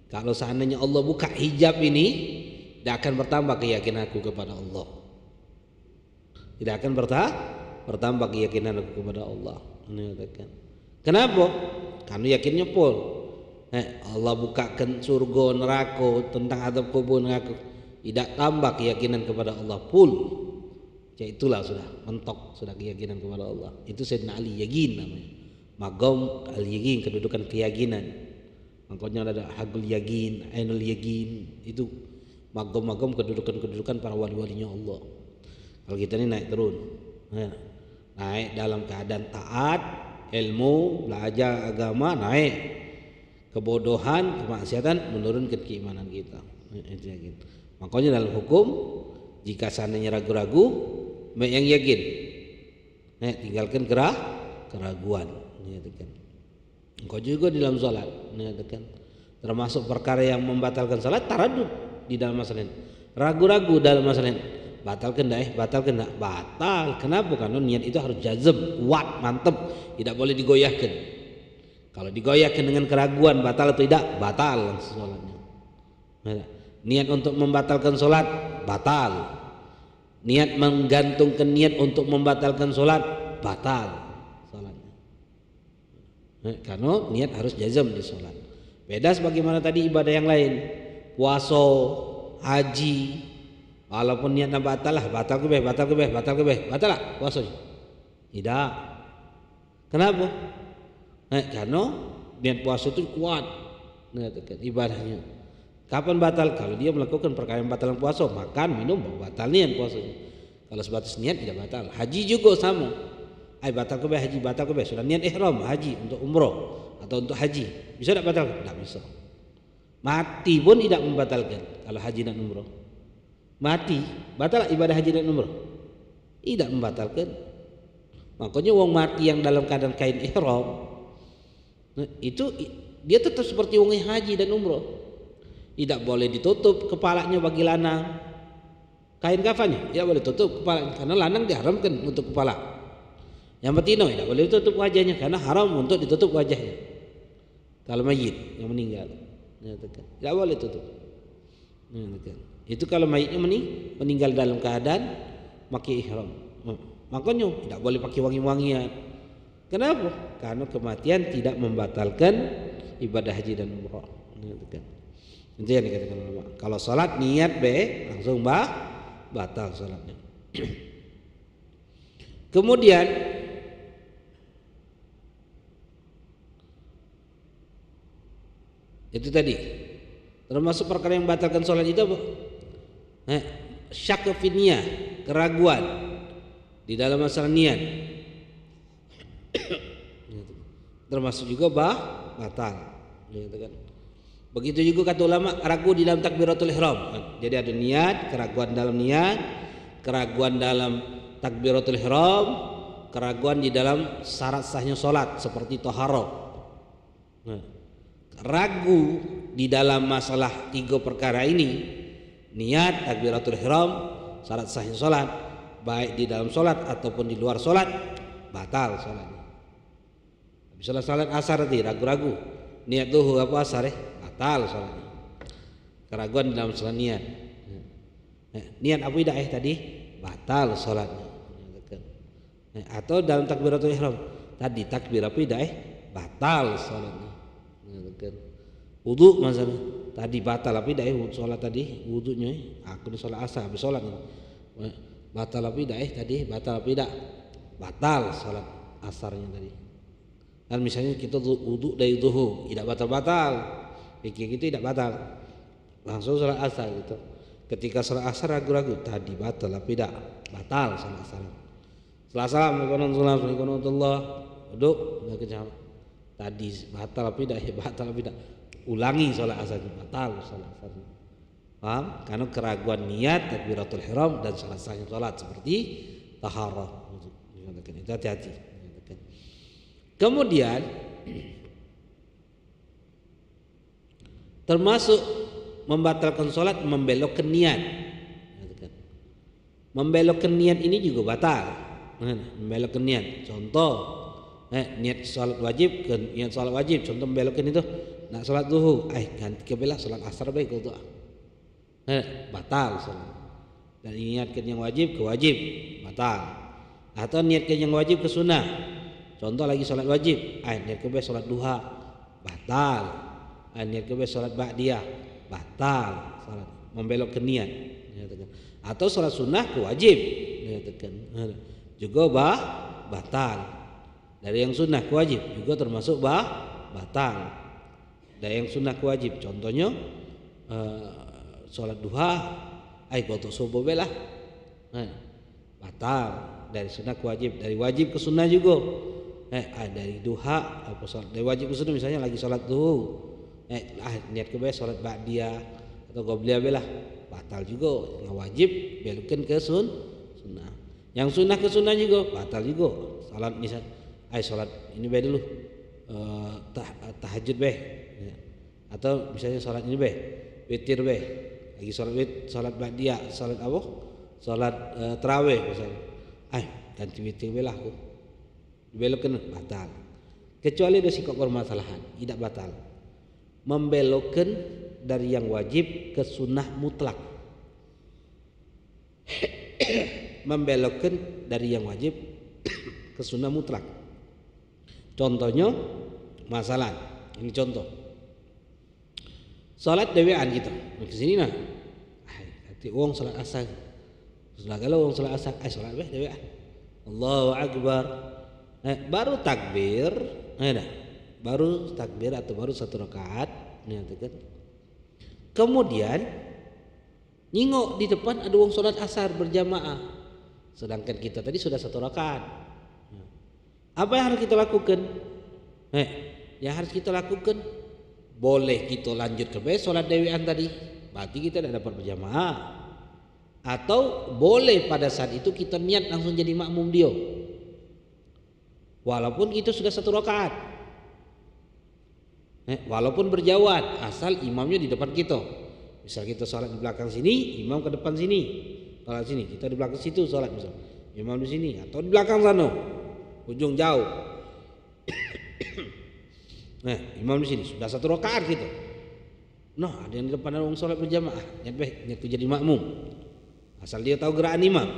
Kalau seandainya Allah buka hijab ini, tidak akan bertambah keyakinanku kepada Allah. Tidak akan bertambah keyakinan aku kepada Allah. Menyatakan. Kenapa? Karena yakinnya full. Allah bukakan surga, neraka, tentang azab kubur, neraka. Tidak tambah keyakinan kepada Allah full. Ya itulah sudah mentok, sudah keyakinan kepada Allah. Itu Sayyidina Ali yakin namanya. Magom al-yakin, kedudukan keyakinan. Makanya ada hagul yakin, ainul yakin. Itu magom-magom kedudukan para wali-walinya Allah. Kalau kita ini naik turun. Naik dalam keadaan taat, ilmu, belajar agama, naik. Kebodohan, kemaksiatan menurunkan keimanan kita. Itu yakin. Makanya dalam hukum, jika seandainya ragu-ragu, yang yakin, tinggalkan keraguan. Engkau juga di dalam salat, termasuk perkara yang membatalkan salat, taradud di dalam masalah ini. Ragu-ragu dalam masalah ini. Batalkan enggak? Batal. Kenapa? Karena niat itu harus jazm, kuat, mantap, tidak boleh digoyahkan. Kalau digoyahkan dengan keraguan, batal atau tidak? Batal langsung salatnya. Niat untuk membatalkan salat, batal. Niat menggantungkan niat untuk membatalkan sholat, batal sholatnya. Karena niat harus jazam di sholat. Beda sebagaimana tadi ibadah yang lain, puasa, haji, walaupun niatnya batal lah, batal lah puasa. Tidak. Kenapa? Karena niat puasa itu kuat, ibadahnya. Kapan batal? Kalau dia melakukan perkara yang batal puasa, makan, minum, batal niat puasanya. Kalau sebatas niat tidak batal. Haji juga sama. Batal ke sudah niat ihram haji untuk umroh atau untuk haji. Bisa tidak batal? Tidak bisa. Mati pun tidak membatalkan kalau haji dan umroh. Mati, batal ibadah haji dan umroh? Tidak membatalkan. Makanya wong mati yang dalam keadaan kain ihram, itu dia tetap seperti wong haji dan umroh. Tidak boleh ditutup kepalanya bagi lanang. Kain kafannya tidak boleh tutup kepala karena lanang diharamkan untuk kepala. Yang betina tidak boleh ditutup wajahnya karena haram untuk ditutup wajahnya. Kalau mayit yang meninggal, tidak boleh tutup. Itu kalau mayitnya meninggal dalam keadaan pakai ihram. Makanya tidak boleh pakai wangi-wangian. Kenapa? Karena kematian tidak membatalkan ibadah haji dan umrah. Itu yang dikatakan ulama. Kalau sholat niat langsung batal sholatnya. Kemudian itu tadi termasuk perkara yang batalkan sholat itu apa? Syak fi niyah, keraguan di dalam masalah niat. Termasuk juga batal. Begitu juga kata ulama, ragu di dalam takbiratul ihram. Jadi ada niat, keraguan dalam niat, keraguan dalam takbiratul ihram, keraguan di dalam syarat sahnya salat seperti taharah. Ragu di dalam masalah tiga perkara ini, niat, takbiratul ihram, syarat sahih salat, baik di dalam salat ataupun di luar salat, batal salatnya. Misalnya salat asar tadi ragu-ragu, niat zuhur apa asar batal salatnya. Keraguan dalam salat niat. Niat apa tidak tadi batal salatnya. Atau dalam takbiratul ihram tadi takbir apa tidak batal salatnya. Wudu masalah tadi batal apa tidak salat tadi wudunya aku di salat asar habis salat batal apa tidak tadi batal apa tidak batal salat asarnya tadi. Dan misalnya kita wudu dari zuhur tidak batal-batal, pikir itu tidak batal, langsung salat asar gitu. Ketika salat asar ragu-ragu tadi batal apa tidak batal salat asar. Assalamualaikum warahmatullahi wabarakatuh. Duduk enggak kejam. Tadi batal apa tidak batal apa tidak. Ulangi salat asar batal salat asar. Paham? Karena keraguan niat takbiratul ihram dan salat sahih salat seperti taharah. Itu hati-hati. Kemudian termasuk membatalkan salat membelokkan niat. Membelokkan niat ini juga batal. Membelokkan niat. Contoh, niat salat wajib ke niat salat wajib. Contoh membelokkan itu nak salat zuhur, ganti ke belah salat asar baik itu. Batal salat. Dan niatkan yang wajib ke wajib, batal. Atau niatkan yang wajib ke sunnah. Contoh lagi salat wajib, niat ke salat duha, batal. Niat ke salat ba'diyah, batal. Salat membelokkan niat. Atau salat sunnah ke wajib, juga batal. Dari yang sunnah ke wajib juga termasuk batal. Dari yang sunnah ke wajib, contohnya salat duha, qadha subuh belah, batal. Dari sunnah ke wajib, dari wajib ke sunnah juga. Dari duha apa salat dari wajib ke sunnah misalnya lagi salat zuhur. Niat ke salat ba'diyah atau qobliyah belah, batal juga. Yang wajib belokkan ke sunnah. Yang sunnah ke sunnah juga batal juga. Salat misal salat ini bae dulu. Tahajud bae. Atau misalnya salat ini bae, witir bae. Lagi salat ba'diyah, salat apa? Salat tarawih misalnya. Ganti witir belah aku. Belokkan batal. Kecuali ada sikap permasalahan, tidak batal. Membelokkan dari yang wajib ke sunnah mutlak. Membelokkan dari yang wajib ke sunnah mutlak. Contohnya masalah. Ini contoh. Salat dewean kita. Ke sini nah. Hati wong salat asar. Sudah kalau wong salat asar, salat dewean. Allahu akbar. Baru takbir, baru takbir atau baru satu rakaat, kemudian nyingok di depan ada wong sholat asar berjamaah, sedangkan kita tadi sudah satu rakaat. Apa yang harus kita lakukan? Yang harus kita lakukan, boleh kita lanjut ke sholat dewean tadi, berarti kita tidak dapat berjamaah, atau boleh pada saat itu kita niat langsung jadi makmum dia. Walaupun itu sudah satu rakaat, walaupun berjawab, asal imamnya di depan kita. Misal kita sholat di belakang sini, imam ke depan sini, sholat sini, kita di belakang situ sholat misal, imam di sini atau di belakang sana, ujung jauh. Imam di sini sudah satu rakaat gitu. Nah, ada yang di depan orang sholat berjamaah, niat jadi makmum, asal dia tahu gerakan imam.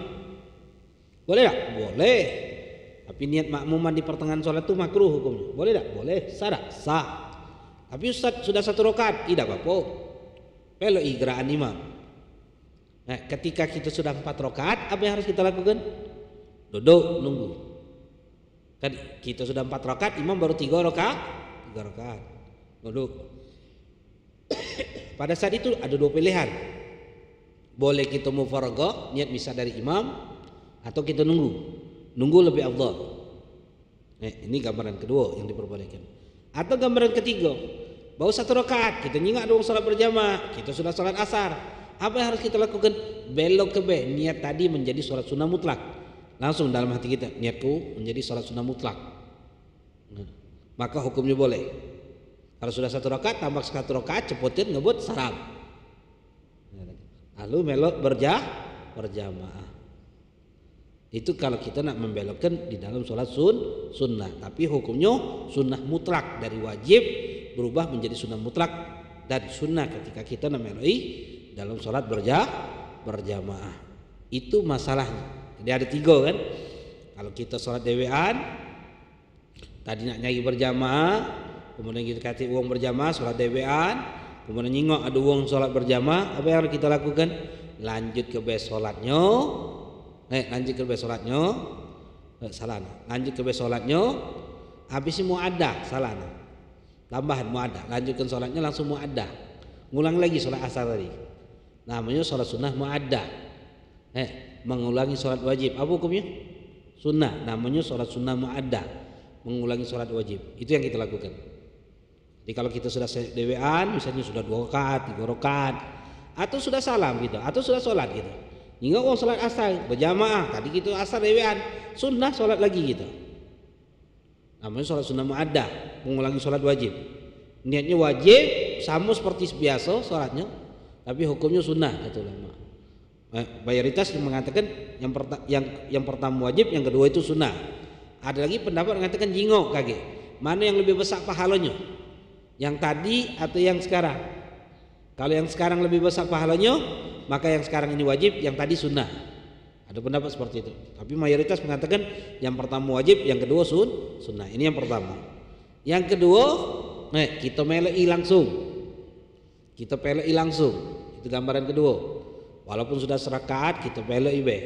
Boleh tak? Boleh. Tapi niat makmuman di pertengahan sholat itu makruh hukumnya. Boleh tak? Boleh. Sah. Tapi Ustaz sudah satu rakaat, tidak apa-apa. Pelok gerakan imam. Ketika kita sudah 4 rakaat, apa yang harus kita lakukan? Duduk nunggu. Kan kita sudah 4 rakaat, imam baru 3 rakaat. Duduk. Pada saat itu ada 2 pilihan. Boleh kita mufaraqah, niat bisa dari imam, atau kita nunggu. Nunggu lebih afdal. Ini gambaran kedua yang diperbolehkan. Atau gambaran ketiga, baru 1 rakaat, kita nyingak dong salat berjamaah, kita sudah salat asar. Apa yang harus kita lakukan? Belok ke niat tadi menjadi salat sunnah mutlak. Langsung dalam hati kita, niatku menjadi salat sunnah mutlak. Maka hukumnya boleh. Kalau sudah 1 rakaat, tambah 1 rakaat, cepotin ngebut salam. Lalu melok berjamaah. Itu kalau kita nak membelokkan di dalam sholat sunnah, tapi hukumnya sunnah mutlak, dari wajib berubah menjadi sunnah mutlak dari sunnah ketika kita nak meloi dalam sholat berjamaah. Itu masalahnya. Jadi ada 3 kan. Kalau kita sholat dewean, tadi nak nyari berjamaah, kemudian kita kata uang berjamaah sholat dewean, kemudian nyingok ada uang sholat berjamaah, apa yang harus kita lakukan? Lanjut ke sholatnya. Lanjut ke sholatnya, salah. Lanjut ke sholatnya, habis muaddah, salah. Tambahan muaddah, lanjutkan sholatnya langsung muaddah. Ngulang lagi sholat asar tadi. Namanya sholat sunnah muaddah. Mengulangi sholat wajib. Apa hukumnya? Sunnah. Namanya sholat sunnah muaddah. Mengulangi sholat wajib. Itu yang kita lakukan. Jadi kalau kita sudah dewean, misalnya sudah 2 rakaat, 3 rakaat, atau sudah salam gitu, atau sudah sholat gitu. Hingga orang sholat asar berjamaah, tadi kita asar dewean, sunnah sholat lagi gitu. Namanya sholat sunnah muaddah, mengulangi sholat wajib. Niatnya wajib sama seperti biasa sholatnya, tapi hukumnya sunnah kata ulama. Mayoritas yang mengatakan yang pertama wajib, yang kedua itu sunnah. Ada lagi pendapat yang mengatakan jingok kage. Mana yang lebih besar pahalanya? Yang tadi atau yang sekarang? Kalau yang sekarang lebih besar pahalanya, maka yang sekarang ini wajib, yang tadi sunnah. Ada pendapat seperti itu. Tapi mayoritas mengatakan yang pertama wajib, yang kedua sunnah. Ini yang pertama. Yang kedua, kita melei langsung. Kita pelei langsung. Itu gambaran kedua. Walaupun sudah serakaat, kita pelei be.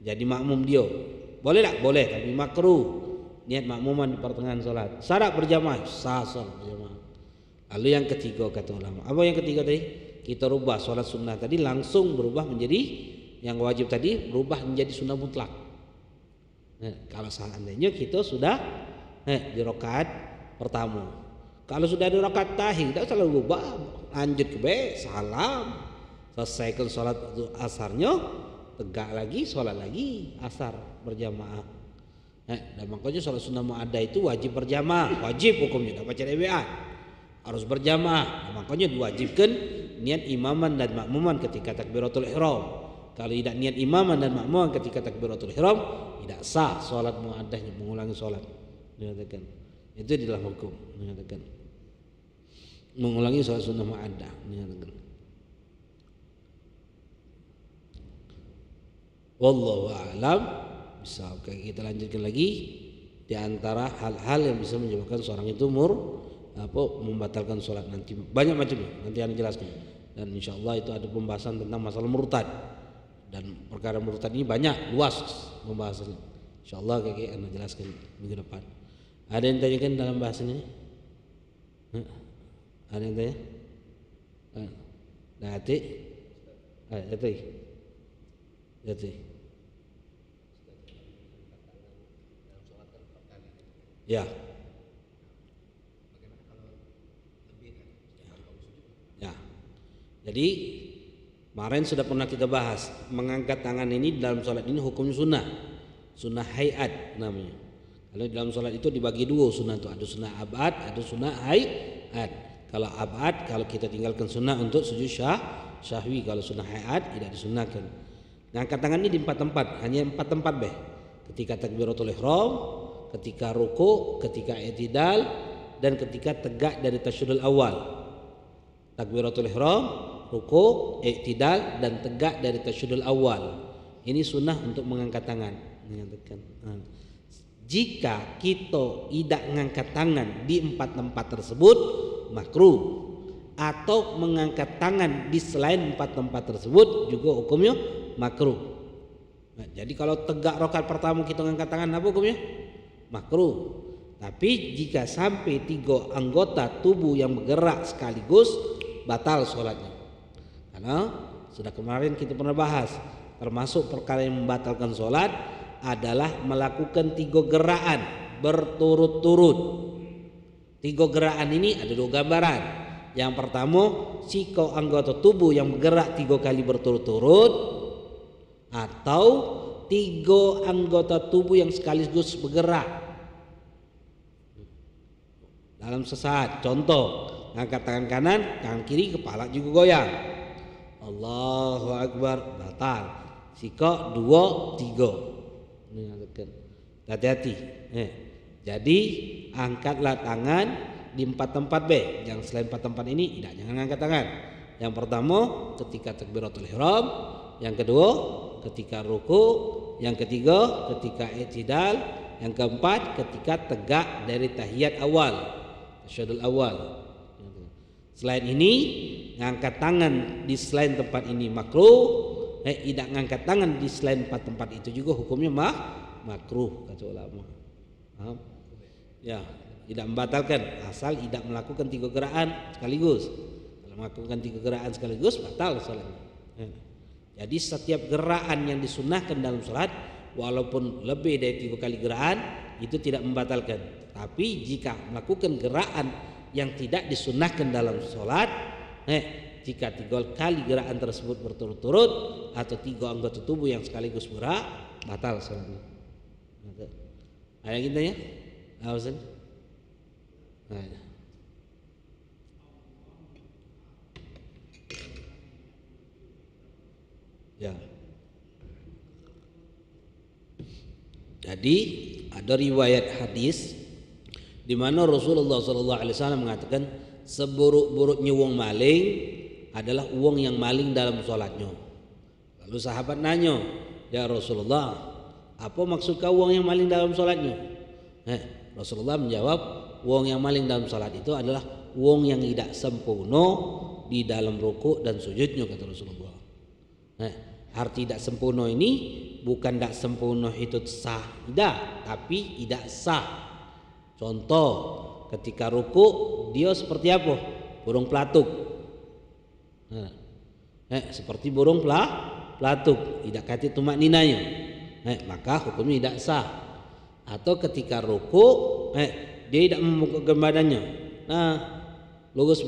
Jadi makmum dia. Boleh tak? Boleh, tapi makruh. Niat makmuman di pertengahan sholat. Syarat berjamaah, sah sholat berjamaah. Lalu yang ketiga kata ulama. Apa yang ketiga tadi? Kita rubah sholat sunnah tadi langsung berubah menjadi yang wajib tadi, berubah menjadi sunnah mutlak. Kalau seandainya kita sudah di rakaat pertama. Kalau sudah di rakaat tahiyat, tidak usah berubah, lanjut ke salam, selesaikan sholat asarnya, tegak lagi, sholat lagi asar berjamaah. Dan makanya sholat sunnah muaddah itu wajib berjamaah, wajib hukumnya, tidak baca dewean. Harus berjamaah. Makanya diwajibkan niat imaman dan makmuman ketika takbiratul ihram. Kalau tidak niat imaman dan makmuman ketika takbiratul ihram, tidak sah salat muaddahnya, mengulangi salat. Menyatakan itu di dalam hukum, menyatakan mengulangi salat sunnah muaddah, menyatakan. Wallahu a'lam. Bisa kita lanjutkan lagi di antara hal-hal yang bisa menyebabkan seorang itu membatalkan sholat nanti. Banyak macamnya, nanti akan jelaskan. Dan insyaallah itu ada pembahasan tentang masalah murtad. Dan perkara murtad ini banyak, luas pembahasannya. Insyaallah kakek akan jelaskan minggu depan. Ada yang tanyakan dalam bahasan ini? Ada yang tanya? Dati? Dati. Ya. Ya. Jadi kemarin sudah pernah kita bahas mengangkat tangan ini dalam sholat ini hukumnya sunnah hayat namanya. Kalau dalam sholat itu dibagi 2 sunnah itu, ada sunnah abad, ada sunnah hayat. Kalau abad, kalau kita tinggalkan sunnah untuk sujud syahwi, kalau sunnah hayat tidak disunahkan. Ngangkat tangan ini di 4 tempat, hanya 4 tempat be. Ketika takbiratul ihram, ketika ruku, ketika i'tidal, dan ketika tegak dari tasyahudul awal. Takbiratul ihram, ruku, i'tidal, dan tegak dari tasyahudul awal. Ini sunnah untuk mengangkat tangan. Jika kita tidak mengangkat tangan di 4 tempat tersebut, makruh. Atau mengangkat tangan di selain 4 tempat tersebut juga hukumnya makruh. Jadi kalau tegak rakaat pertama kita mengangkat tangan, apa hukumnya? Makruh. Tapi jika sampai 3 anggota tubuh yang bergerak sekaligus, batal sholatnya. Karena sudah kemarin kita pernah bahas, termasuk perkara yang membatalkan sholat adalah melakukan 3 gerakan berturut-turut. 3 gerakan ini ada 2 gambaran. Yang pertama, siku anggota tubuh yang bergerak 3 kali berturut-turut, atau 3 anggota tubuh yang sekaligus bergerak dalam sesaat. Contoh, angkat tangan kanan, tangan kiri, kepala juga goyang. Allahu Akbar, batal. Sikok 2, 3. Hati-hati. Jadi angkatlah tangan di 4 tempat B. Yang selain 4 tempat ini tidak, jangan angkat tangan. Yang pertama ketika takbiratul ihram, yang kedua ketika ruku, yang ketiga ketika i'tidal, yang keempat ketika tegak dari tahiyat awal, tasyahudul awal. Selain ini ngangkat tangan di selain tempat ini makruh. Tidak ngangkat tangan di selain 4 tempat itu juga hukumnya makruh kata ulama. Paham? Ya, tidak membatalkan asal tidak melakukan 3 gerakan sekaligus. Kalau melakukan 3 gerakan sekaligus batal salatnya. Jadi setiap gerakan yang disunnahkan dalam salat walaupun lebih dari 3 kali gerakan itu tidak membatalkan. Tapi jika melakukan gerakan yang tidak disunnahkan dalam salat, jika 3 kali gerakan tersebut berturut-turut atau 3 anggota tubuh yang sekaligus bergerak, batal salatnya. Ada yang tanya? Awasan. Ya. Jadi ada riwayat hadis di mana Rasulullah SAW mengatakan seburuk-buruknya wong maling adalah wong yang maling dalam sholatnya. Lalu sahabat nanya, ya Rasulullah, apa maksud kau wong yang maling dalam sholatnya? Rasulullah menjawab, wong yang maling dalam sholat itu adalah wong yang tidak sempurna di dalam rukuk dan sujudnya, kata Rasulullah. Arti tidak sempurna ini bukan tidak sempurna itu sah, tidak, tapi tidak sah. Contoh, ketika rukuk dia seperti apa? Burung pelatuk. Seperti burung pelatuk, tidak kati tumak ninanya. Maka hukumnya tidak sah. Atau ketika rukuk, dia tidak membungkukkan badannya. Nah, lurus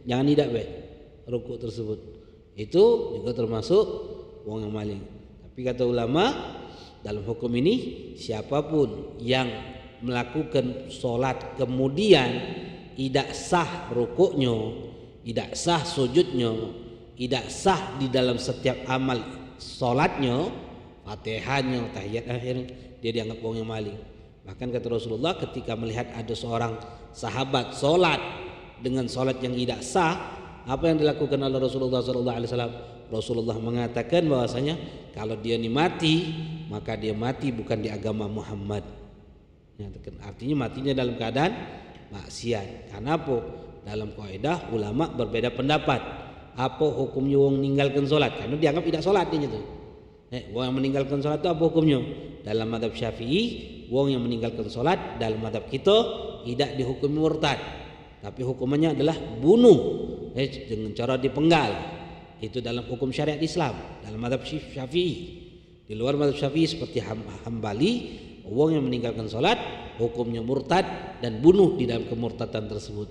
jangan tidak rukuk tersebut. Itu juga termasuk wong yang maling. Tapi kata ulama dalam hukum ini siapapun yang melakukan sholat kemudian tidak sah rukuknya, tidak sah sujudnya, tidak sah di dalam setiap amal sholatnya, fatihahnya, tahiyat akhirnya, dia dianggap wong yang maling. Bahkan kata Rasulullah ketika melihat ada seorang sahabat sholat dengan sholat yang tidak sah, apa yang dilakukan oleh Rasulullah SAW? Rasulullah mengatakan bahwasanya kalau dia ini mati, maka dia mati bukan di agama Muhammad. Artinya matinya dalam keadaan maksiat. Karena apa? Dalam kaidah ulama berbeda pendapat. Apa hukumnya wong meninggalkan sholat? Karena dianggap tidak sholat dia itu. Wong yang meninggalkan sholat itu apa hukumnya? Dalam mazhab Syafi'i, wong yang meninggalkan sholat dalam mazhab kita tidak dihukumi murtad, tapi hukumannya adalah bunuh dengan cara dipenggal. Itu dalam hukum syariat Islam dalam mazhab Syafi'i. Di luar mazhab Syafi'i seperti Hambali, wong yang meninggalkan sholat hukumnya murtad dan bunuh di dalam kemurtadan tersebut.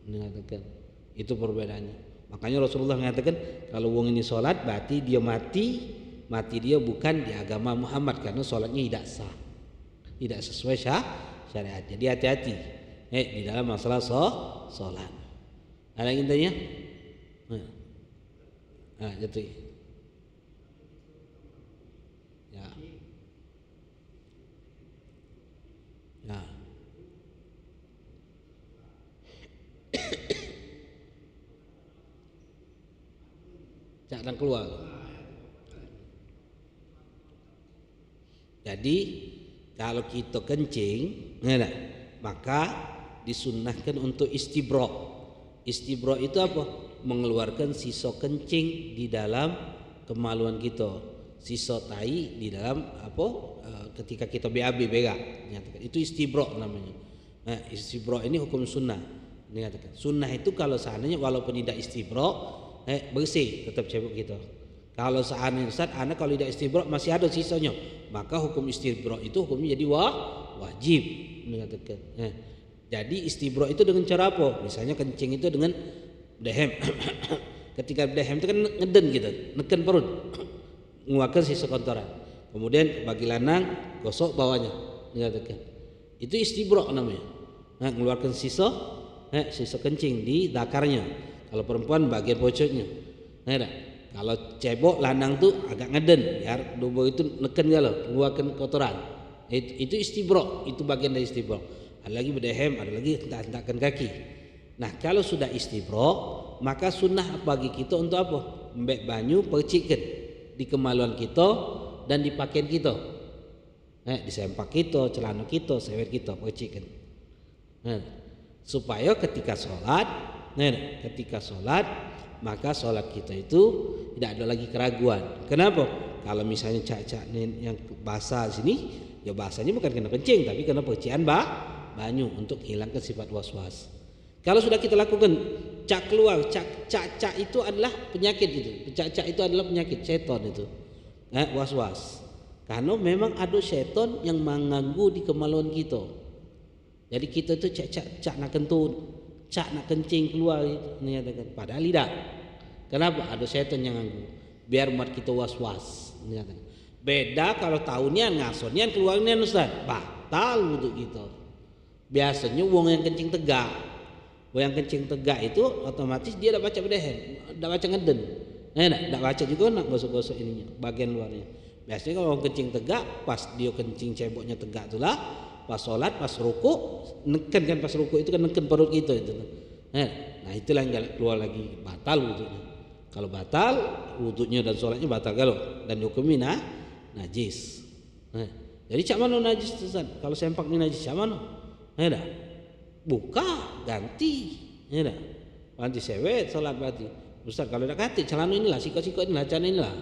Mengatakan itu perbedaannya. Makanya Rasulullah mengatakan kalau wong ini sholat berarti dia mati dia bukan di agama Muhammad karena sholatnya tidak sah, tidak sesuai syariat. Jadi hati-hati di dalam masalah sholat. Ada yang tanya? Jadi ya. Jangan keluar. Jadi kalau kita kencing, maka disunnahkan untuk istibra. Istibra itu apa? Mengeluarkan sisa kencing di dalam kemaluan kita, sisa tai di dalam ketika kita BAB itu istibra namanya. Istibra ini hukum sunnah. Dikatakan sunnah itu kalau seandainya walaupun tidak istibra bersih tetap cebok kita. Kalau seandainya Ustaz anak kalau tidak istibra masih ada sisanya, maka hukum istibra itu hukumnya jadi wajib. Dikatakan. Jadi istibra itu dengan cara apa? Misalnya kencing itu dengan dehem. Ketika dehem itu kan ngeden gitu, neken perut, mengeluarkan sisa kotoran. Kemudian bagi lanang gosok bawahnya, dikatakan. Itu istibra namanya. Mengeluarkan sisa kencing di dakarnya. Kalau perempuan bagian pojoknya. kalau cebok lanang tuh agak ngeden, biar dubo itu neken galau, keluarkan kotoran. Itu istibro, itu bagian dari istibro. Ada lagi bedehem, ada lagi hentak-hentakan kaki. Nah kalau sudah istibro, maka sunnah bagi kita untuk apa? Mbek banyu percikan di kemaluan kita dan di pakaian kita. Di sempak kita, celana kita, sewer kita percikan. Supaya ketika sholat, maka sholat kita itu tidak ada lagi keraguan. Kenapa? Kalau misalnya cak-cak yang basah sini, ya basahnya bukan kena kencing, tapi kena percikan banyu untuk hilangkan sifat was-was. Kalau sudah kita lakukan cak keluar, cak itu adalah penyakit itu. Cak itu adalah penyakit setan itu. Was-was. Karena memang ada setan yang mengganggu di kemaluan kita. Jadi kita itu cak nak kentut, cak nak kencing keluar menyatakan. Padahal tidak. Kenapa? Ada setan yang ganggu. Biar umat kita was-was. Beda kalau tahunnya ngasonnya keluarnya Ustaz, batal untuk kita. Biasanya wong yang kencing tegak. Wong yang kencing tegak itu otomatis dia dah baca bedehen, dah baca ngeden. Dah baca juga nak gosok-gosok ininya, bagian luarnya. Biasanya kalau orang kencing tegak, pas dia kencing ceboknya tegak itulah, pas sholat, pas ruku, neken kan pas ruku itu kan neken perut kita itu. Nah itulah yang keluar lagi, batal wudunya. Kalau batal, wudunya dan sholatnya batal kalau dan hukumnya najis. Jadi cak mana najis Ustaz? Kalau sempak ni najis cak mana? Dah buka ganti, dah ganti sewet sholat berarti. Ustaz kalau dah kati celana inilah, sikot-sikot inilah, celana inilah.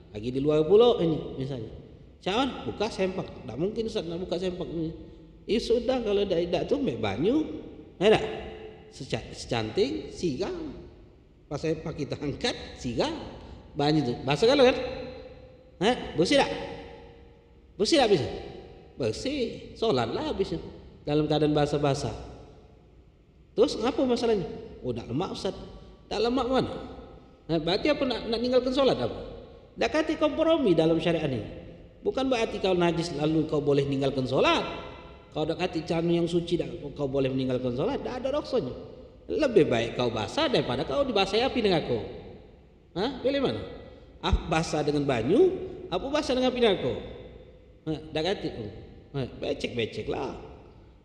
Lagi di luar pulau ini misalnya. Cawan buka sempak. Tak mungkin Ustaz nak buka sempak ini. Sudah kalau tidak tu ambil banyu. Ada. Secanting sigang. Pas sempak kita angkat sigang. Banyu tu. Basah kalau kan? Bersih tak? Bersih tak bisa? Bersih. Solatlah habis dalam keadaan basah-basah. Terus apa masalahnya? Oh tak lemak Ustaz. Tak lemak mana? Berarti apa nak tinggalkan solat apa? Dah kata kompromi dalam syariat ini. Bukan berarti kau najis lalu kau boleh meninggalkan solat. Kau dah kata celana yang suci kau boleh meninggalkan solat. Dah ada doksanya. Lebih baik kau basah daripada kau dibasahi api dengan aku. Pilih mana? Basah dengan banyu, apa basah dengan api dengan aku? Dah kata becek lah.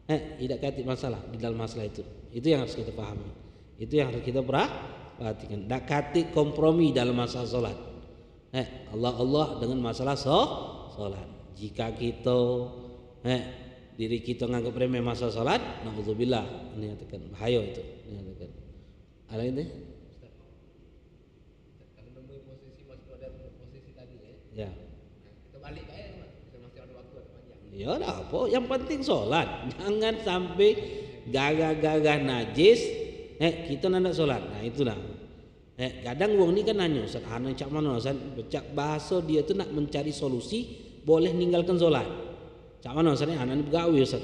Tidak kata masalah di dalam masalah itu. Itu yang harus kita pahami. Itu yang harus kita perhatikan. Dah kata kompromi dalam masalah solat. Allah dengan masalah solat. Jika kita diri kita menganggap remeh masalah solat, naudzubillah, ini katakan bahaya itu. Ini ada ini? Kalau nemu posisi masih pada posisi tadi ya. Kita balik kayak masih ada waktu panjang. Ya dah apa? Yang penting solat. Jangan sampai gagah-gagah najis. Kita nak solat. Nah itulah. Kadang wong ni kan nanya Ustaz, cak mana Ustaz? Cak bahasa dia tu nak mencari solusi boleh ninggalkan solat. Cak mana Ustaz ni? Anak ni bergawe Ustaz.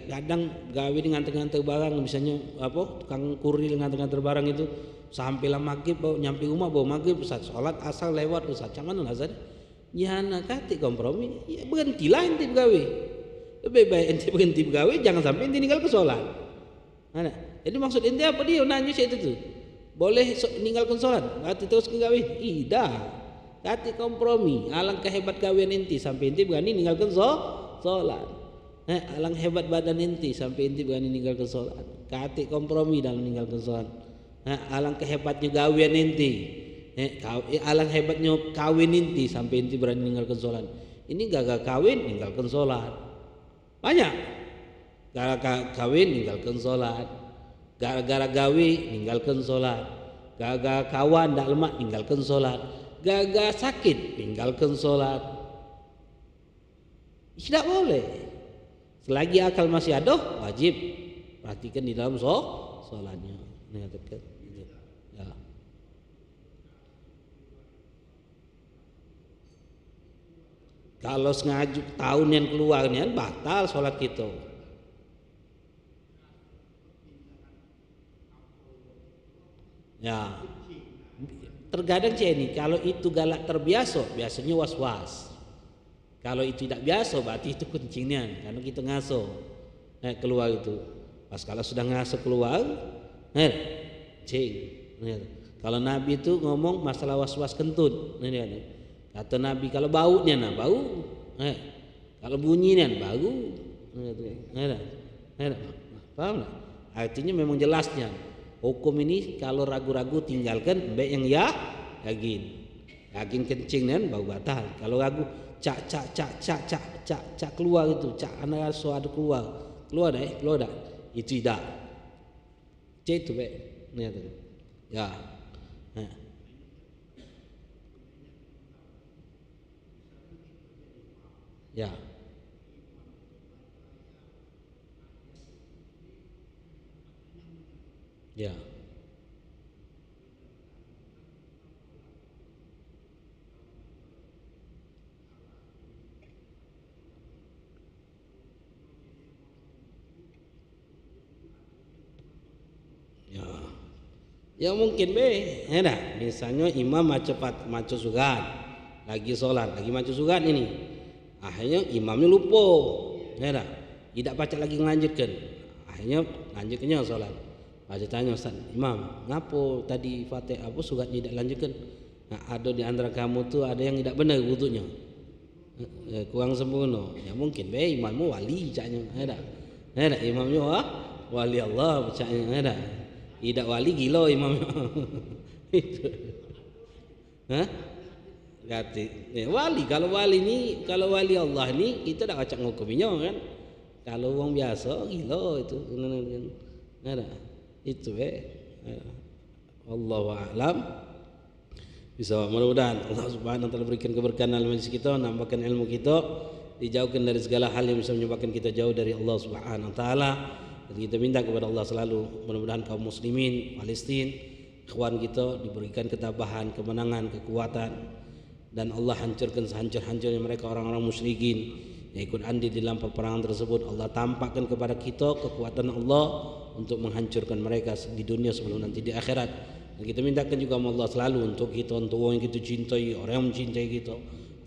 Kadang gawe dengan nganter barang misalnya apa? Tukang kurir nganter barang itu sampailah maghrib nyampe rumah bawa maghrib Ustaz. Solat asal lewat Ustaz. Cak mana Ustaz? Ya nak kata kompromi. Ya berhentilah ente bergawe. Lebih baik ente berhenti bergawe, jangan sampai ente ninggalkan solat. Jadi maksud ente apa dia nanya saya itu tu? Boleh meninggalkan solat, berarti terus ke gawe? Tidak. Kati kompromi. Alangkah hebat kawian inti sampai inti berani meninggalkan solat. Alangkah hebat badan inti sampai inti berani meninggalkan solat. Kati kompromi dalam meninggalkan solat. Alangkah hebatnya gawian inti. Alangkah hebatnya kawin inti sampai inti berani meninggalkan solat. Ini gagal kawin meninggalkan solat. Banyak. Gagal kawin meninggalkan solat. Gara-gara gawe ninggalkan solat, gara-gara kawan tak lemak ninggalkan solat, gara-gara sakit ninggalkan solat. Tidak boleh. Selagi akal masih ada, wajib perhatikan di dalam solatnya. Ya. Kalau sengaja tahun yang keluarnya batal solat kita. Ya, terkadang ini kalau itu galak terbiasa, biasanya was-was. Kalau itu tidak biasa, berarti itu kencingnya. Karena kita ngaso, keluar itu. Pas kalau sudah ngaso keluar, cing. Kalau Nabi itu ngomong masalah was-was kentut. Ini ada. Kata Nabi kalau bau ni nah bau. Kalau bunyi ni bau. Ada. Paham tak? Artinya memang jelasnya. Hukum ini kalau ragu-ragu tinggalkan, baik yang yakin. Yakin kencing kan bau batal. Kalau ragu cak keluar itu, cak anak suara keluar dah. Itu tidak. Cek tu baik. Ni ada. Ya. Ya. Ya. Ya mungkin ada. Misalnya imam maca surat, lagi sholat, lagi maca surat ini. Akhirnya imamnya lupa, ada. Tidak baca lagi melanjutkan. Akhirnya lanjutkannya sholat. Baca tanya Ustaz, Imam, ngapo tadi Fatihah suratnya tidak lanjutkan? Nah, ada di antara kamu tu ada yang tidak benar wudunya. Kurang sempurna. Ya mungkin imammu wali caknya, ada. Ada imamnya wali Allah caknya, ada. Tidak wali gila imam. Itu. Berarti wali, kalau wali Allah ni kita dah acak ngukuminya kan. Kalau orang biasa gila itu. Ada. Itu Wallahu a'lam. Bisa mudah-mudahan Allah Subhanahu wa taala berikan keberkahan dalam majlis kita, nambahkan ilmu kita, dijauhkan dari segala hal yang bisa menyebabkan kita jauh dari Allah Subhanahu wa taala. Dan kita minta kepada Allah selalu mudah-mudahan kaum muslimin Palestina, ikhwan kita diberikan ketabahan, kemenangan, kekuatan, dan Allah hancurkan sehancur-hancurnya mereka orang-orang musyrikin yang ikut andil dalam peperangan tersebut. Allah tampakkan kepada kita kekuatan Allah untuk menghancurkan mereka di dunia sebelum nanti di akhirat. Dan kita mintakan juga sama Allah selalu untuk kita, untuk orang yang kita cintai, orang yang mencintai kita,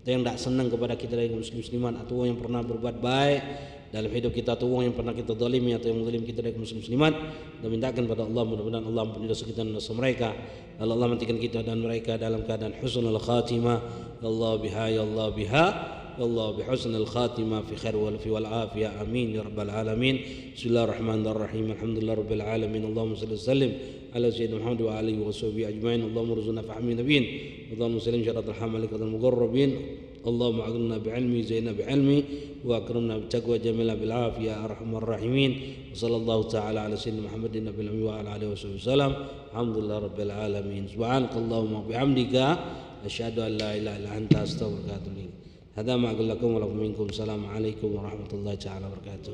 atau yang tak senang kepada kita dari muslim-musliman, atau orang yang pernah berbuat baik dalam hidup kita, atau orang yang pernah kita zalimi atau yang menzalim kita dari muslim-muslimat. Kita mintakan pada Allah mudah-mudahan Allah ampuni dosa kita dan dosa mereka. Allah matikan kita dan mereka dalam keadaan husnul khatimah. Ya Allah biha, ya Allah biha, ya Allah bihusnul khatimah fi khair wal afiyah. Amin ya rabbal alamin. Bismillahirrahmanirrahim. Alhamdulillah rabbil alamin. Allahumma salli wa sallim ala sayyidina Muhammad wa alihi wa sahbihi ajmain. Allahumma rzuqna fahmi nabiyyin. Allahumma sallim syaratul hamalik wal muqarrabin. اللهم أغننا بعلمي زينا بعلمي وأكرمنا بتقوى جميلة بالعافية يا أرحم الراحمين. وصلى الله تعالى على سيدنا محمد النبي الأمي وعلى آله وصحبه وسلم. الحمد لله رب العالمين. سبحانك اللهم وبحمدك أشهد أن لا إله إلا أنت أستغفرك وأتوب إليك. هذا ما أقول لكم ولكم منكم. السلام عليكم ورحمة الله تعالى وبركاته.